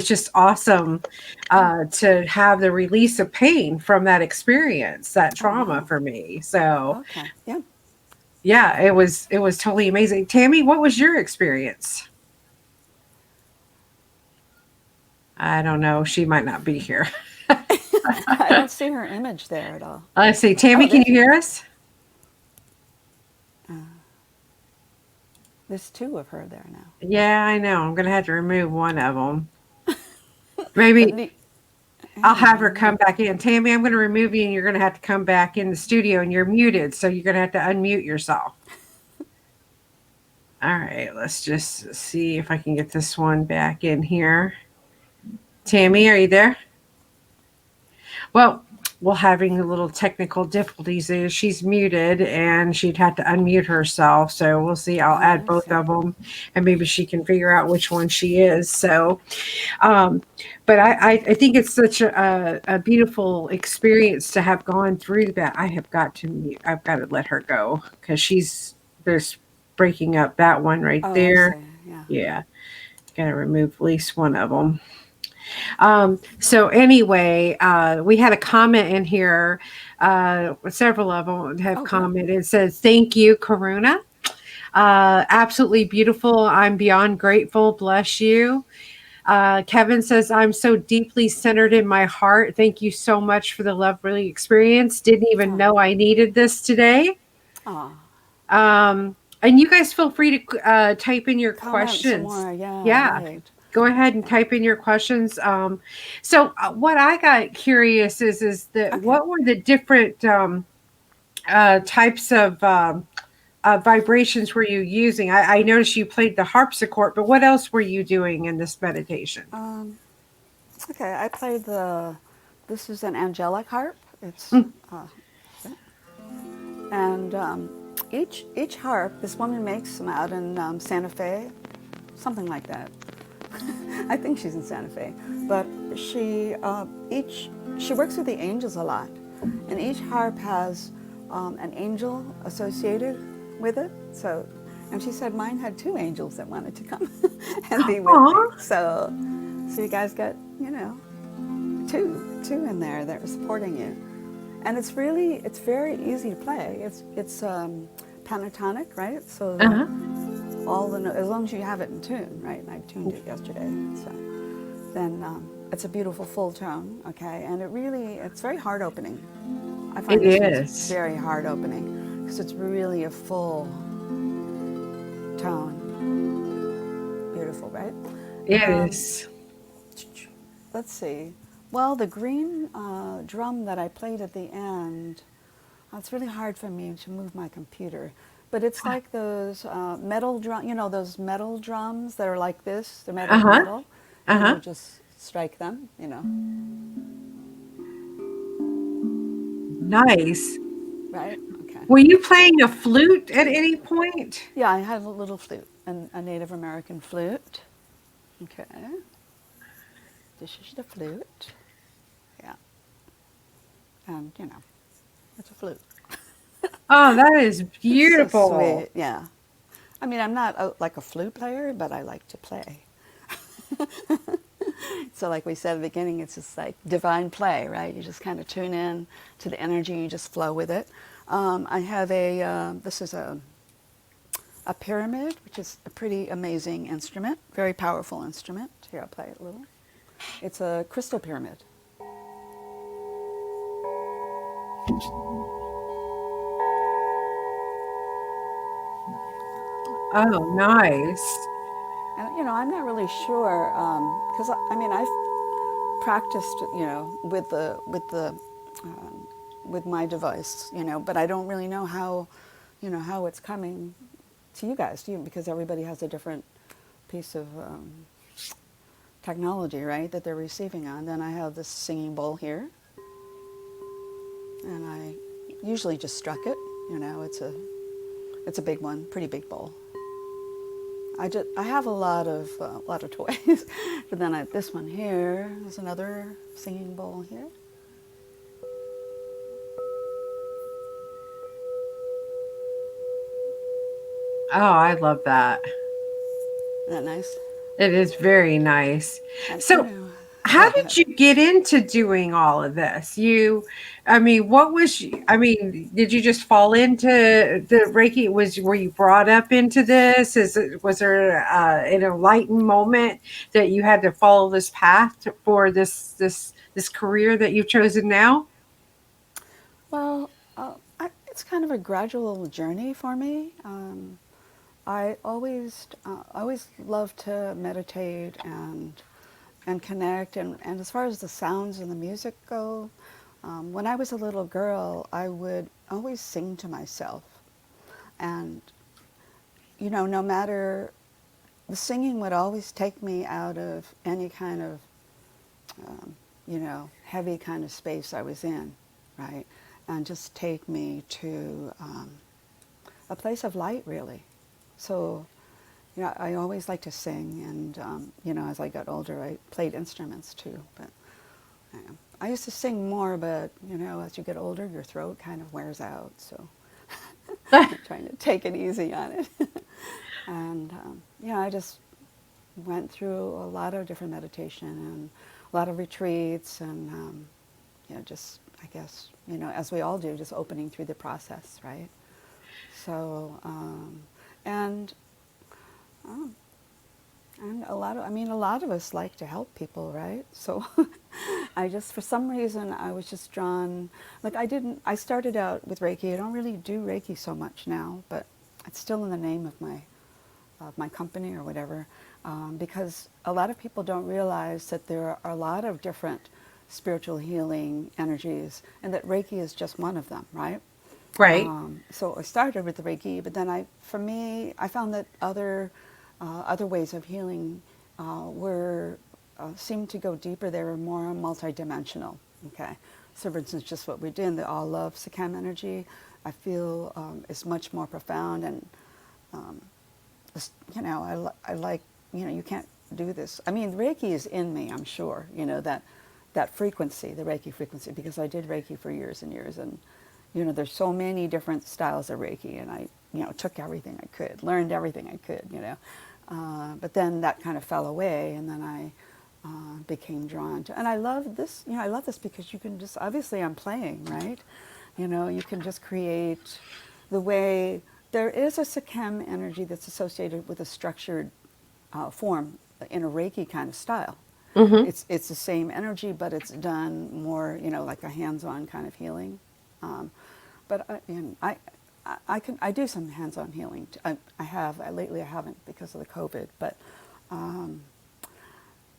just awesome to have the release of pain from that experience, that Oh, trauma wow. for me. So Okay. Yeah. yeah, it was totally amazing. Tammy, what was your experience? I don't know. She might not be here. I don't see her image there at all. Let's see. Tammy, Oh, can there you she hear is. us? There's two of her there now. Yeah, I know. I'm gonna have to remove one of them. But Maybe the, I'll yeah, have I her don't come know. back in. Tammy, I'm gonna remove you, and you're gonna have to come back in the studio, and you're muted, so you're gonna have to unmute yourself. All right, let's just see if I can get this one back in here. Tammy, are you there? Well, we're having a little technical difficulties there. She's muted and she'd have to unmute herself. So we'll see. I'll Oh, add I both see. of them and maybe she can figure out which one she is. So, um, but I think it's such a beautiful experience to have gone through that. I have got to mute. I've got to let her go because there's breaking up that one right Oh, I there. see. Yeah. Yeah. Got to remove at least one of them. So anyway, we had a comment in here. Several of them have Oh, good. commented. It says, "Thank you, Karuna. Absolutely beautiful. I'm beyond grateful. Bless you." Kevin says, "I'm so deeply centered in my heart. Thank you so much for the lovely experience. Didn't even Oh, know I needed this today." oh. And you guys feel free to type in your Comment some questions. more. Yeah, Yeah, right. go ahead and Yeah. type in your questions. So what I got curious is that Okay. what were the different types of vibrations were you using? I noticed you played the harpsichord, but what else were you doing in this meditation? Um, okay, I played the, this is an angelic harp. It's, Mm. uh, and each harp, this woman makes them out in Santa Fe, something like that. I think she's in Santa Fe, but she works with the angels a lot, and each harp has an angel associated with it. So, and she said mine had two angels that wanted to come and be with me. Aw, So you guys got two in there that are supporting you, and it's very easy to play. It's pentatonic, right? So uh-huh. all the as long as you have it in tune, right? And I tuned it yesterday, so then it's a beautiful full tone, okay? And it's very heart opening. I It find this one's is. very heart opening because it's really a full tone. Beautiful, right? It Um, is. let's see. Well, the green drum that I played at the end, it's really hard for me to move my computer. But it's like those metal drum, those metal drums that are like this. They're made out of Uh-huh. metal, and Uh-huh. you just strike them. Nice. Right? Okay. Were you playing a flute at any point? Yeah, I have a little flute, a Native American flute. Okay. This is the flute. Yeah. And, it's a flute. Oh, that is It's so beautiful. sweet. Yeah. I mean, I'm not like a flute player, but I like to play. So like we said at the beginning, it's just like divine play, right? You just kind of tune in to the energy, you just flow with it. I have this is a pyramid, which is a pretty amazing instrument, very powerful instrument. Here, I'll play it a little. It's a crystal pyramid. Oh, nice. And, I'm not really sure, because I mean, I've practiced, with my device, but I don't really know how it's coming to you guys, because everybody has a different piece of technology, right, that they're receiving on. Then I have this singing bowl here, and I usually just struck it. It's a big one, pretty big bowl. I have a lot of toys, but then this one here is another singing bowl here. Oh, I love that. Isn't that nice? It is very nice. And you So, know, how yeah, go did ahead. you get into doing all of this? I mean, I mean, did you just fall into the Reiki? Were you brought up into this? Was there an enlightened moment that you had to follow this path for this career that you've chosen now? Well, it's kind of a gradual journey for me. I always love to meditate and connect. And as far as the sounds and the music go, when I was a little girl, I would always sing to myself. And, no matter, the singing would always take me out of any kind of, heavy kind of space I was in, right? And just take me to a place of light, really. So, I always liked to sing, and as I got older, I played instruments too. But I used to sing more, but as you get older, your throat kind of wears out. So, I'm trying to take it easy on it. And I just went through a lot of different meditation and a lot of retreats, and just I guess as we all do, just opening through the process, right? So, and um, and a lot of us like to help people, right? So for some reason, I was just drawn, like I started out with Reiki. I don't really do Reiki so much now, but it's still in the name of my company or whatever, because a lot of people don't realize that there are a lot of different spiritual healing energies, and that Reiki is just one of them, right? Right. So I started with the Reiki, but then I found that other ways of healing were seemed to go deeper. They were more multidimensional. Okay, so for instance, just what we did in the all love Sekhem energy, I feel is much more profound, and um, I like you can't do this. I mean, Reiki is in me. I'm sure that frequency, the Reiki frequency, because I did Reiki for years and years, and there's so many different styles of Reiki, and I took everything I could, learned everything I could, but then that kind of fell away, and then I became drawn to, and I love this, I love this because you can just, obviously I'm playing, right? You can just create the way, there is a Sekhem energy that's associated with a structured form in a Reiki kind of style. Mm-hmm. It's the same energy, but it's done more, like a hands-on kind of healing. Um, but I do some hands-on healing. I have. Lately I haven't because of the COVID. Um,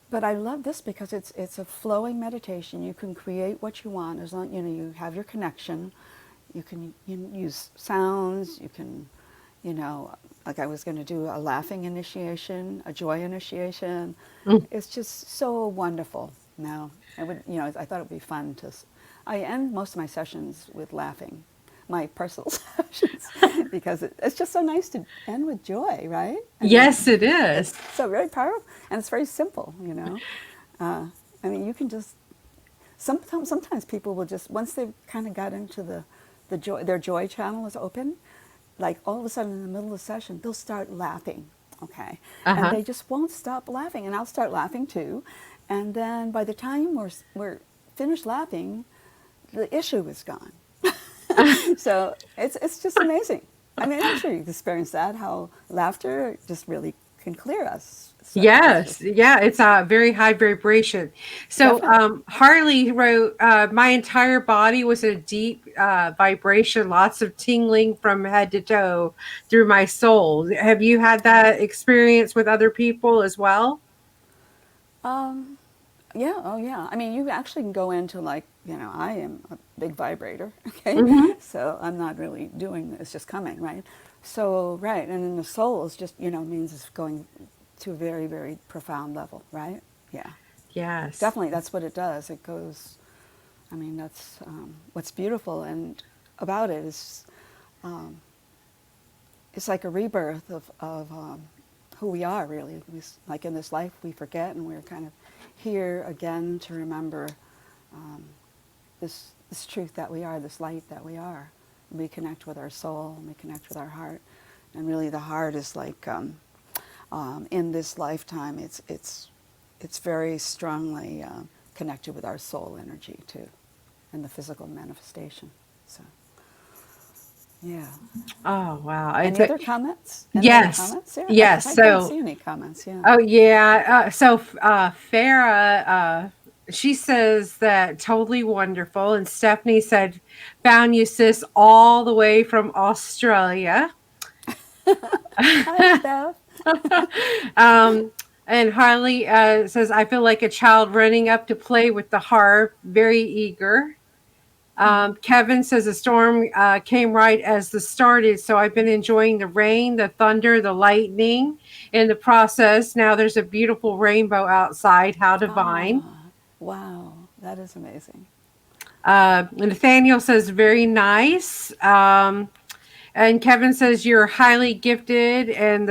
but I love this because it's a flowing meditation. You can create what you want as long you have your connection. You can use sounds. You can, like I was going to do a laughing initiation, a joy initiation. It's just so wonderful. Now, I thought it would be fun to. I end most of my sessions with laughing, my personal sessions, because it's just so nice to end with joy, right? I mean, Yes, it it's is. so very powerful, and it's very simple. Uh, I mean, you can just sometimes people will just, once they've kind of got into the joy, their joy channel is open, like all of a sudden in the middle of the session they'll start laughing, okay, and Uh-huh. they just won't stop laughing, and I'll start laughing too, and then by the time we're finished laughing, the issue is gone. So it's just amazing. I mean, I'm sure you've experienced that, how laughter just really can clear us. So it's Yes, just yeah, it's a very high vibration. So, definitely. Harley wrote, my entire body was a deep vibration, lots of tingling from head to toe through my soul. Have you had that experience with other people as well? Um, Yeah, oh yeah. I mean, you actually can go into like, I am a big vibrator, okay? Hmm. So I'm not really doing, it's just coming, right? So, right, and then the soul is just, means it's going to a very, very profound level, right? Yeah, Yes. definitely, that's what it does. It goes, I mean, that's what's beautiful and about it is um, it's like a rebirth of who we are, really. Like in this life, we forget, and we're kind of here again to remember um, this truth that we are, this light that we are. We connect with our soul, and we connect with our heart, And really, the heart is like in this lifetime, it's very strongly connected with our soul energy too, and the physical manifestation. So, yeah. Oh, wow. Any other comments? Any other Yes. comments there? Yes. I don't So, see any comments. Yeah. oh, yeah. Farah, she says that totally wonderful. And Stephanie said, found you, sis, all the way from Australia. Hi, Steph. um, and Harley says, I feel like a child running up to play with the harp, very eager. Kevin says the storm came right as the started, so I've been enjoying the rain, the thunder, the lightning in the process. Now there's a beautiful rainbow outside. How divine. Ah, wow, that is amazing. Nathaniel says very nice. And Kevin says you're highly gifted, and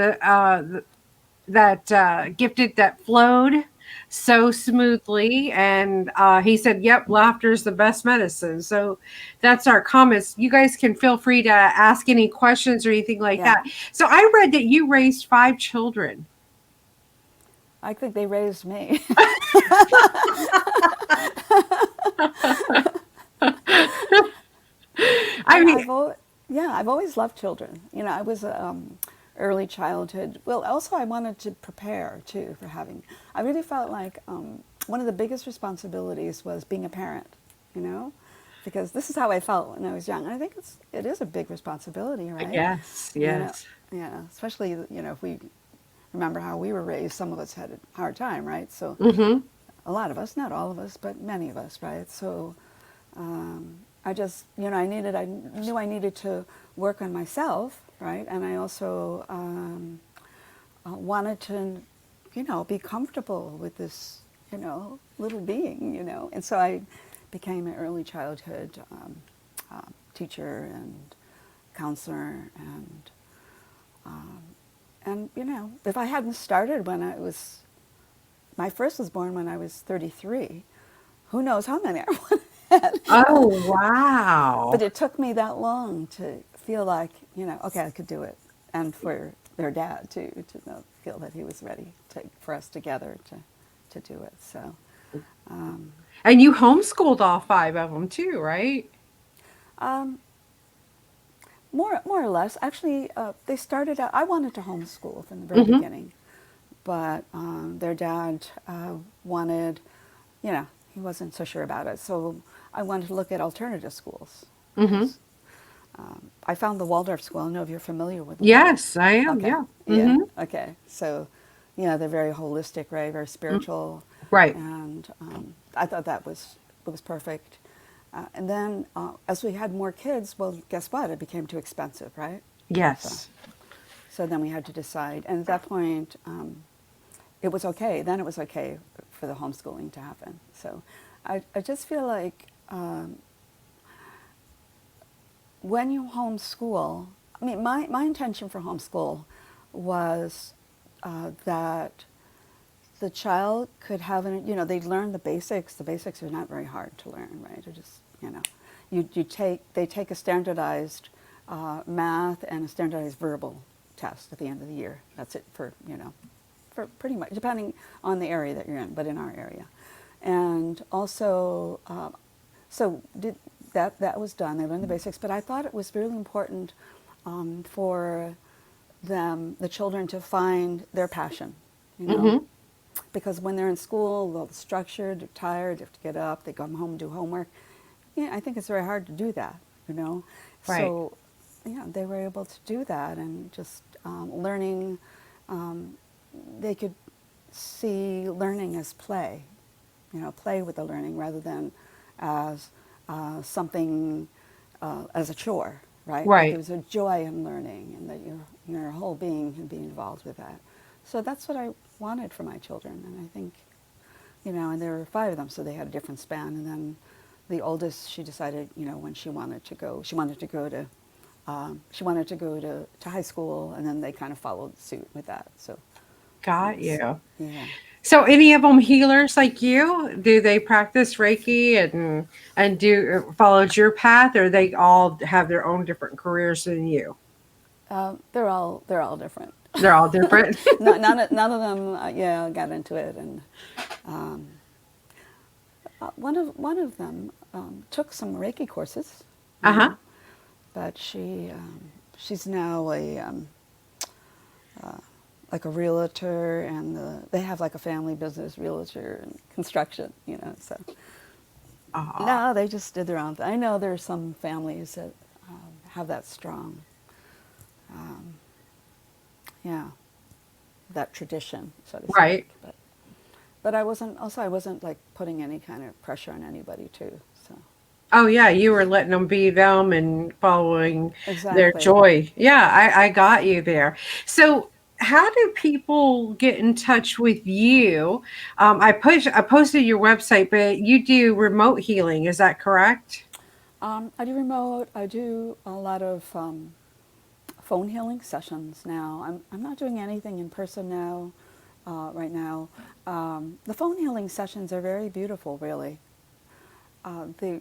that gifted that flowed so smoothly. And he said, yep, laughter is the best medicine. So that's our comments. You guys can feel free to ask any questions or anything like Yeah, that. So I read that you raised 5 children. I think they raised me. I mean, I've always loved children. You know, I was early childhood. Well, also I wanted to prepare too for having. I really felt like one of the biggest responsibilities was being a parent. You know, because this is how I felt when I was young. And I think it is a big responsibility, right? yes, You know, yes. yeah. Especially if we remember how we were raised. Some of us had a hard time, right? So Mm-hmm. a lot of us, not all of us, but many of us, right? So I just, I knew I needed to work on myself, right? And I also wanted to, be comfortable with this, little being, And so I became an early childhood teacher and counselor, and if I hadn't started when my first was born when I was 33, who knows how many I would have had. Oh, But wow. it took me that long to feel like, okay, I could do it. And for their dad, too, to feel that he was ready for us together to do it. So, And you homeschooled all 5 of them too, right? um, more or less. Actually, they started out, I wanted to homeschool from the very Mm-hmm. beginning. But their dad wanted, he wasn't so sure about it. So I wanted to look at alternative schools Mm-hmm. because I found the Waldorf school. I don't know if you're familiar with the Waldorf. Yes, I am. Okay, Yeah. yeah, Mm-hmm. okay. So, they're very holistic, right? Very spiritual, Right. and I thought that was perfect. And then as we had more kids, well, guess what? It became too expensive, right? So, Yes. so then we had to decide, and at that point, it was okay. Then it was okay for the homeschooling to happen. So I just feel like when you homeschool, I mean, my intention for homeschool was that the child could have they'd learn the basics. The basics are not very hard to learn, right? They're just, they take a standardized math and a standardized verbal test at the end of the year. That's it for pretty much, depending on the area that you're in, but in our area. And also, so that was done. They learned the basics, but I thought it was really important for the children, to find their passion, Mm-hmm. because when they're in school, they're structured, they're tired, they have to get up, they come home and do homework. Yeah, I think it's very hard to do that. Right. So, they were able to do that, and just learning. They could see learning as play, play with the learning rather than as something, as a chore, right? Like there Right. was a joy in learning, and that your whole being can be involved with that. So that's what I wanted for my children, and I think, and there were 5 of them, so they had a different span. And then the oldest, she decided, when she wanted to go to high school, and then they kind of followed suit with that. So Got yes, you. yeah. So any of them healers like you? Do they practice Reiki and do followed your path, or they all have their own different careers than you? They're all different. They're all different. None of them, yeah, got into it, and one of them took some Reiki courses, you Uh-huh. know, but she's now like a realtor, and they have like a family business, realtor and construction, So Oh, no, they just did their own thing. I know there are some families that have that strong, um, yeah, that tradition, so to speak. right. But I wasn't like putting any kind of pressure on anybody too. So Oh yeah, you were letting them be them and following their exactly. joy. Yeah, I got you there. So how do people get in touch with you? I posted your website, but you do remote healing. Is that correct? I do remote. I do a lot of phone healing sessions now. I'm not doing anything in person now, right now. The phone healing sessions are very beautiful, really. They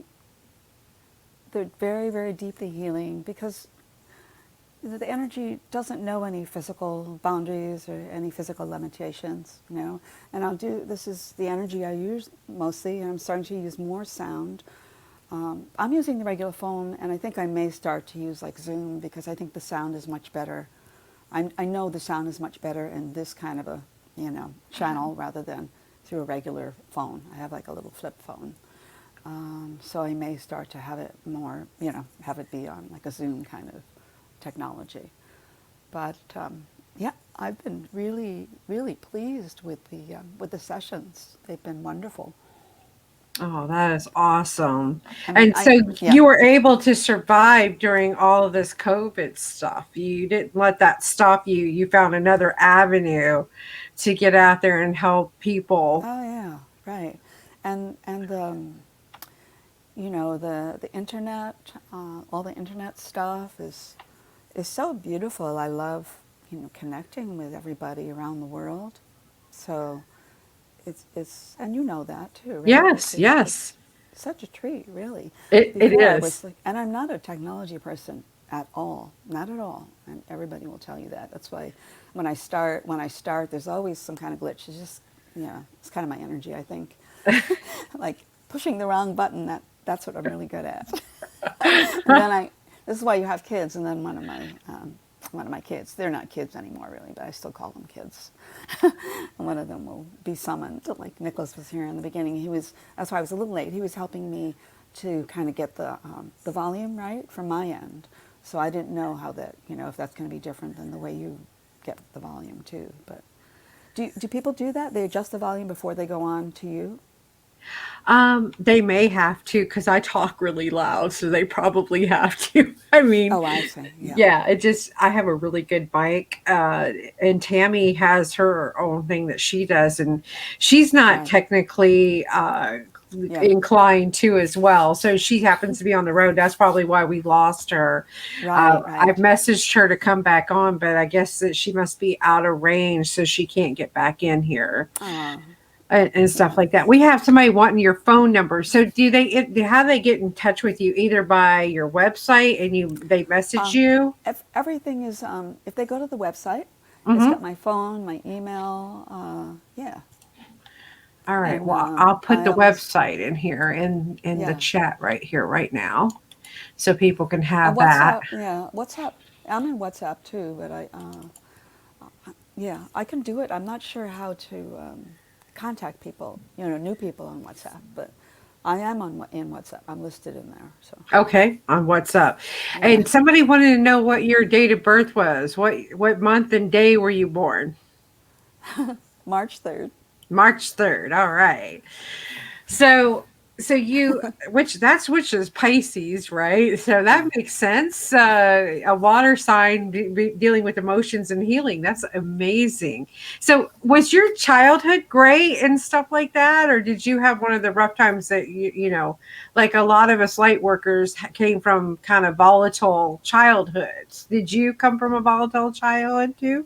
they're very, very deeply healing because the energy doesn't know any physical boundaries or any physical limitations. And this is the energy I use mostly, and I'm starting to use more sound. I'm using the regular phone, and I think I may start to use like Zoom because I think the sound is much better. I know the sound is much better in this kind of a, channel rather than through a regular phone. I have like a little flip phone. So I may start to have it more, have it be on like a Zoom kind of technology. But yeah, I've been really, really pleased with the sessions. They've been wonderful. Oh, that is awesome. I mean, And so yeah. you were able to survive during all of this COVID stuff. You didn't let that stop you. You found another avenue to get out there and help people. Oh yeah, right. And the internet, all the internet stuff is so beautiful. I love connecting with everybody around the world. So it's and you know that too, right? Yes, It's yes. such a treat, really. It Before I is. was like, and I'm not a technology person at all, not at all, and everybody will tell you that. That's why when I start, there's always some kind of glitch. It's just, it's kind of my energy, I think. Like pushing the wrong button. That's what I'm really good at. And then this is why you have kids. And then one of my kids, they're not kids anymore really, but I still call them kids. And one of them will be summoned. Like Nicholas was here in the beginning. That's why I was a little late. He was helping me to kind of get the volume right from my end. So I didn't know how that, if that's going to be different than the way you get the volume too. But do people do that? They adjust the volume before they go on to you? They may have to because I talk really loud, so they probably have to. I mean, Oh, I see. Yeah. yeah, I have a really good mic, and Tammy has her own thing that she does, and she's not Right. technically Yeah. inclined to as well. So she happens to be on the road. That's probably why we lost her. Right. I've Right. messaged her to come back on, but I guess that she must be out of range, so she can't get back in here Oh, and stuff yeah. like that. We have somebody wanting your phone number. So how do they get in touch with you? Either by your website and they message you? If everything is, if they go to the website, it's Mm-hmm. got my phone, my email. Yeah. All right. And Well, I'll put I the almost, website in here in the yeah. chat right here, right now, so people can And have that. WhatsApp, yeah. WhatsApp, I'm in WhatsApp too, but yeah, I can do it. I'm not sure how to contact people, new people on WhatsApp, but I am in WhatsApp. I'm listed in there. So, Okay, on what's up. yeah. And somebody wanted to know what your date of birth was. What month and day were you born? March 3rd. March 3rd. All right. So you which is Pisces, right? So that Yeah. makes sense. A water sign dealing with emotions and healing. That's amazing. So was your childhood great and stuff like that, or did you have one of the rough times that like a lot of us light workers came from kind of volatile childhoods? Did you come from a volatile childhood too?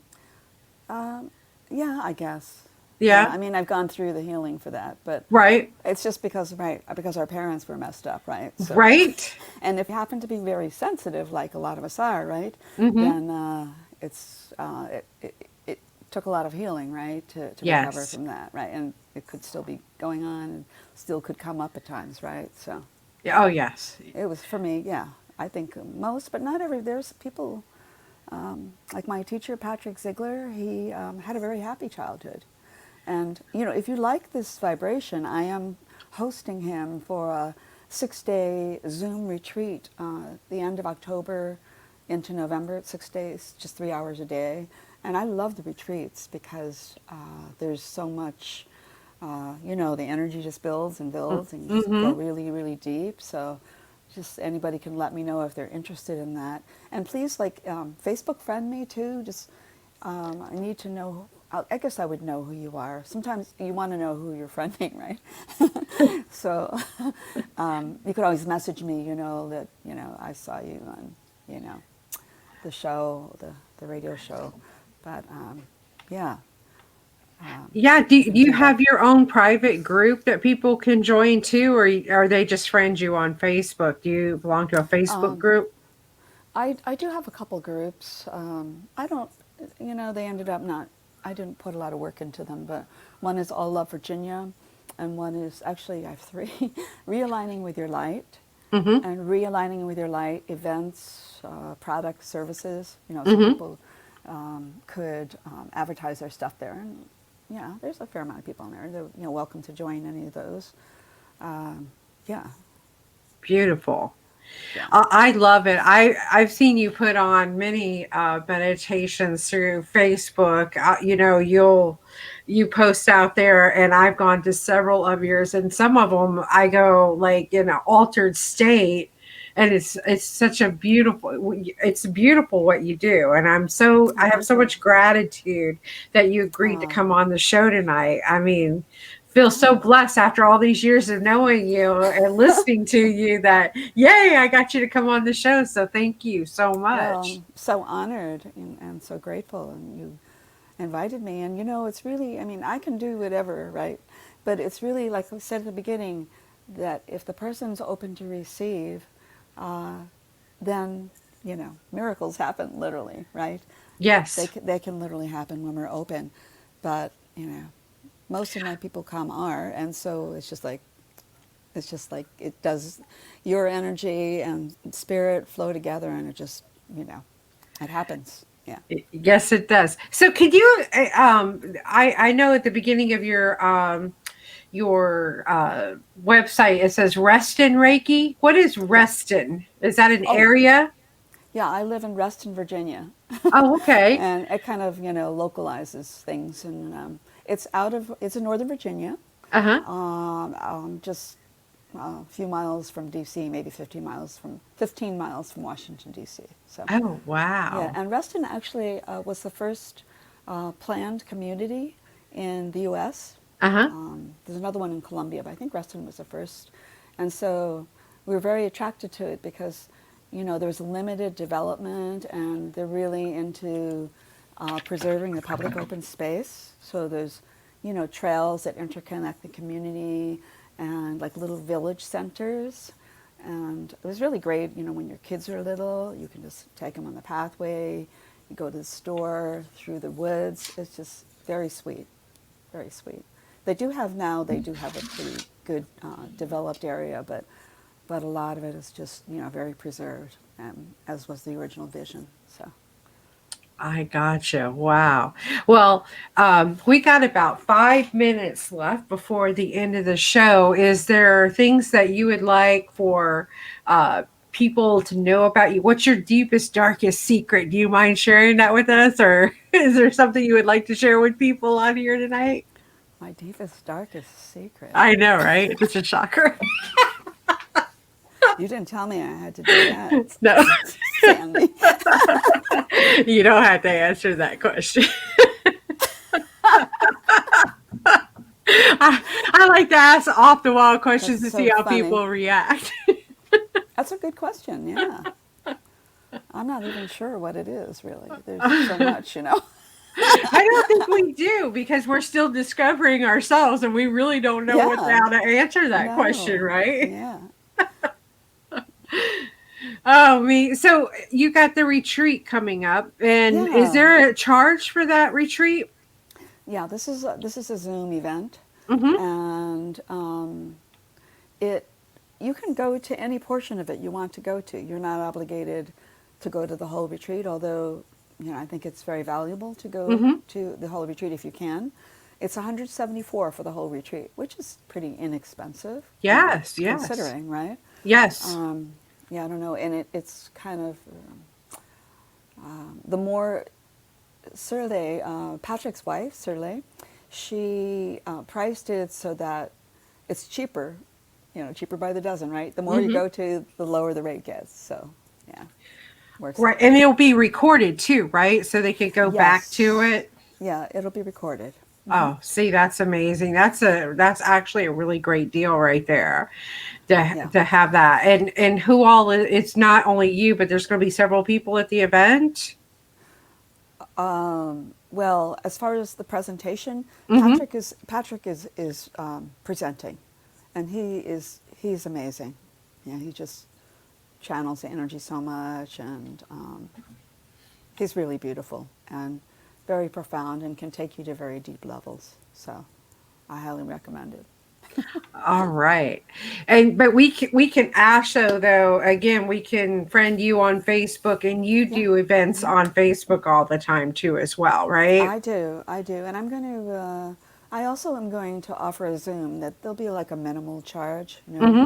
Um, yeah, I guess. Yeah, Yeah. I mean, I've gone through the healing for that, but Right. it's just because, right, because our parents were messed up, right? So, Right. and if you happen to be very sensitive, like a lot of us are, right, Mm-hmm. then it took a lot of healing, right, to recover Yes. from that, right? And it could still be going on and still could come up at times, right? So, Yeah. Oh, yeah, yes. it was for me, yeah. I think most, but not every, there's people, like my teacher, Patrick Ziegler, he had a very happy childhood. And, you know, if you like this vibration, I am hosting him for a 6-day Zoom retreat the end of October into November. It's 6 days, just 3 hours a day. And I love the retreats because there's so much, you know, the energy just builds and builds and you just go Mm-hmm. really, really deep. So just anybody can let me know if they're interested in that. And please, like, Facebook friend me too. Just I need to know. I guess I would know who you are. Sometimes you want to know who you're friending, right? So you could always message me. You know that I saw you on the show, the radio show. But yeah, Yeah. you Do can you do that. have your own private group that people can join too, or are they just friends you on Facebook? Do you belong to a Facebook Um, group? I do have a couple groups. I don't, they ended up not, I didn't put a lot of work into them, but one is All Love Virginia, and one is, actually I have three, Realigning with Your Light, Mm-hmm. and Realigning with Your Light events, products, services, so Mm-hmm. people could advertise their stuff there. And yeah, there's a fair amount of people in there. They're welcome to join any of those. Um, yeah, Beautiful. yeah. I love it. I've seen you put on many meditations through Facebook. You post out there, and I've gone to several of yours, and some of them I go like in an altered state, and it's such a beautiful. It's beautiful what you do, and Oh, I have thank so you. much gratitude that you agreed to Uh, come on the show tonight. I mean, feel so oh. blessed after all these years of knowing you and listening to you that yay, I got you to come on the show. So thank you so Well, much. I'm so honored and so grateful, and you invited me. And it's really, I mean, I can do whatever, right? But it's really, like I said at the beginning, that if the person's open to receive, uh, then, miracles happen literally, right? Yes. They can literally happen when we're open. But, most of my people come are, and so it's just like it does, your energy and spirit flow together, and it just, it happens. Yeah. Yes, it does. So could you I know at the beginning of your website it says Reston Reiki. What is Yeah. Reston? Is that an Oh, area? yeah. I live in Reston, Virginia, Oh, okay. and it kind of localizes things, and it's in Northern Virginia, Uh-huh. just a few miles from D.C., maybe 15 miles from Washington D.C. So Oh, yeah, wow. and Reston actually was the first planned community in the U.S. Uh-huh. There's another one in Colombia, but I think Reston was the first. And so we were very attracted to it because, there's limited development, and they're really into preserving the public open space. So there's, trails that interconnect the community and like little village centers. And it was really great, when your kids are little, you can just take them on the pathway, you go to the store, through the woods. It's just very sweet, very sweet. They do have a pretty good developed area, but a lot of it is just, very preserved, as was the original vision. So, I gotcha. Wow. Well, we got about 5 minutes left before the end of the show. Is there things that you would like for people to know about you? What's your deepest, darkest secret? Do you mind sharing that with us, or is there something you would like to share with people on here tonight? my deepest, darkest secret. I know, right? It's a shocker. You didn't tell me I had to do that, No, Sandy. you don't have to answer that question. I like to ask off the wall That's questions to see so how funny. people react. That's a good question, yeah. I'm not even sure what it is, really. There's so much. I don't think we do because we're still discovering ourselves and we really don't know Yeah. how to answer that question, No. right? Yeah. Oh, me. So you got the retreat coming up, and is Yeah. there a charge for that retreat? Yeah. This is a Zoom event, Mm-hmm. and it you can go to any portion of it you want to go to. You're not obligated to go to the whole retreat, although I think it's very valuable to go Mm-hmm. to the whole retreat if you can. It's 174 for the whole retreat, which is pretty inexpensive, Yes, yes, considering, right? yes. Um, yeah, I don't know, and it's kind of the more Surley, Patrick's wife, Surley, she priced it so that it's cheaper, cheaper by the dozen, right? The more you Mm-hmm. go to, the lower the rate gets. So, yeah, works Right, that and way. it'll be recorded too, right? So they could go back to Yes, it. yeah, it'll be recorded. Oh, see, that's amazing. That's actually a really great deal right there Yeah. to have that. And who all it's not only you, but there's going to be several people at the event. Well, as far as the presentation, Mm-hmm. Patrick is presenting, and he's amazing. Yeah, he just channels the energy so much, and he's really beautiful and very profound, and can take you to very deep levels. So, I highly recommend it. All right. And but we can also though again we can friend you on Facebook and you Yeah. do events on Facebook all the time too as well, right? I do, and I'm going to. I also am going to offer a Zoom that there'll be like a minimal charge. Mm-hmm.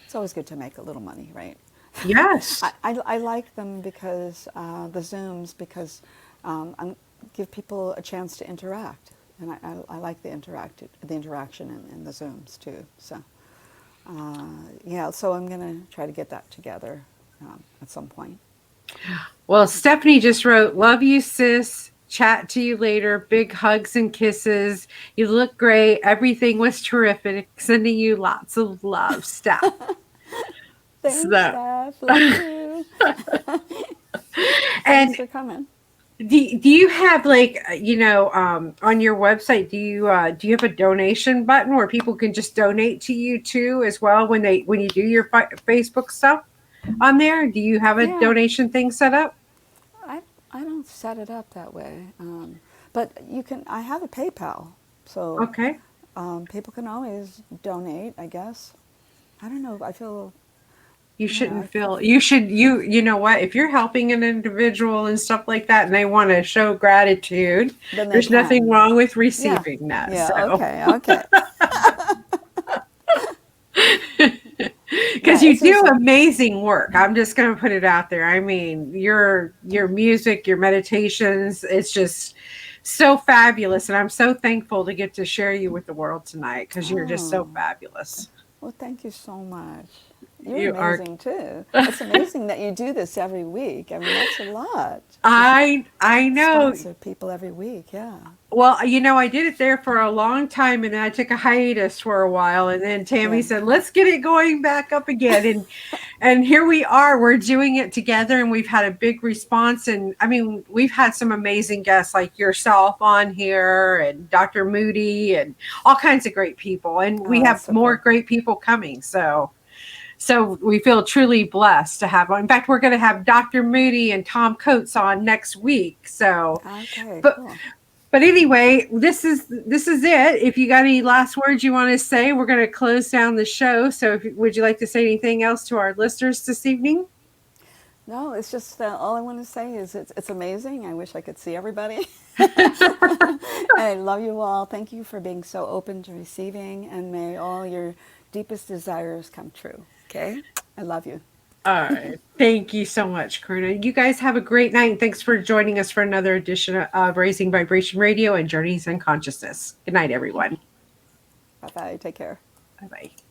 It's always good to make a little money, right? Yes. I like them because the Zooms because give people a chance to interact, and I like the interaction in the Zooms too. So yeah, so I'm going to try to get that together at some point. Well, Stephanie just wrote, "Love you, sis. Chat to you later. Big hugs and kisses. You look great. Everything was terrific. Sending you lots of love, Steph." Thanks, So, Steph. Love you. Thanks and for coming. do you have like on your website do you have a donation button where people can just donate to you too as well when you do your Facebook stuff on there? Do you have a Yeah, donation thing set up? I I don't set it up that way, but you can. I have a PayPal, so Okay. people can always donate. I guess. I don't know. I feel You yeah. shouldn't feel you should you know what, if you're helping an individual and stuff like that and they want to show gratitude, Then they there's nothing can. wrong with Yeah. receiving that. Yeah. So Okay. Okay. because Yeah. you It's do just. amazing work. I'm just going to put it out there. I mean, your music, your meditations, it's just so fabulous, and I'm so thankful to get to share you with the world tonight because you're just so Oh. fabulous. Well, thank you so much. You're You are. amazing too. It's amazing that you do this every week. I mean, that's a lot to I know. sponsor people every week. Yeah. Well, I did it there for a long time, and then I took a hiatus for a while, and then Tammy Yeah. said, "Let's get it going back up again." And here we are. We're doing it together, and we've had a big response. And I mean, we've had some amazing guests like yourself on here, and Dr. Moody, and all kinds of great people. And we Oh, that's have so more cool. great people coming. So we feel truly blessed to have. In fact, we're going to have Dr. Moody and Tom Coates on next week. So, Okay, but cool. but anyway, this is it. If you got any last words you want to say, we're going to close down the show. So, would you like to say anything else to our listeners this evening? No, it's just all I want to say is it's amazing. I wish I could see everybody. And I love you all. Thank you for being so open to receiving, and may all your deepest desires come true. Okay? I love you. All right. Thank you so much, Karuna. You guys have a great night. And thanks for joining us for another edition of Raising Vibration Radio and Journeys in Consciousness. Good night, everyone. Bye bye. Take care. Bye bye.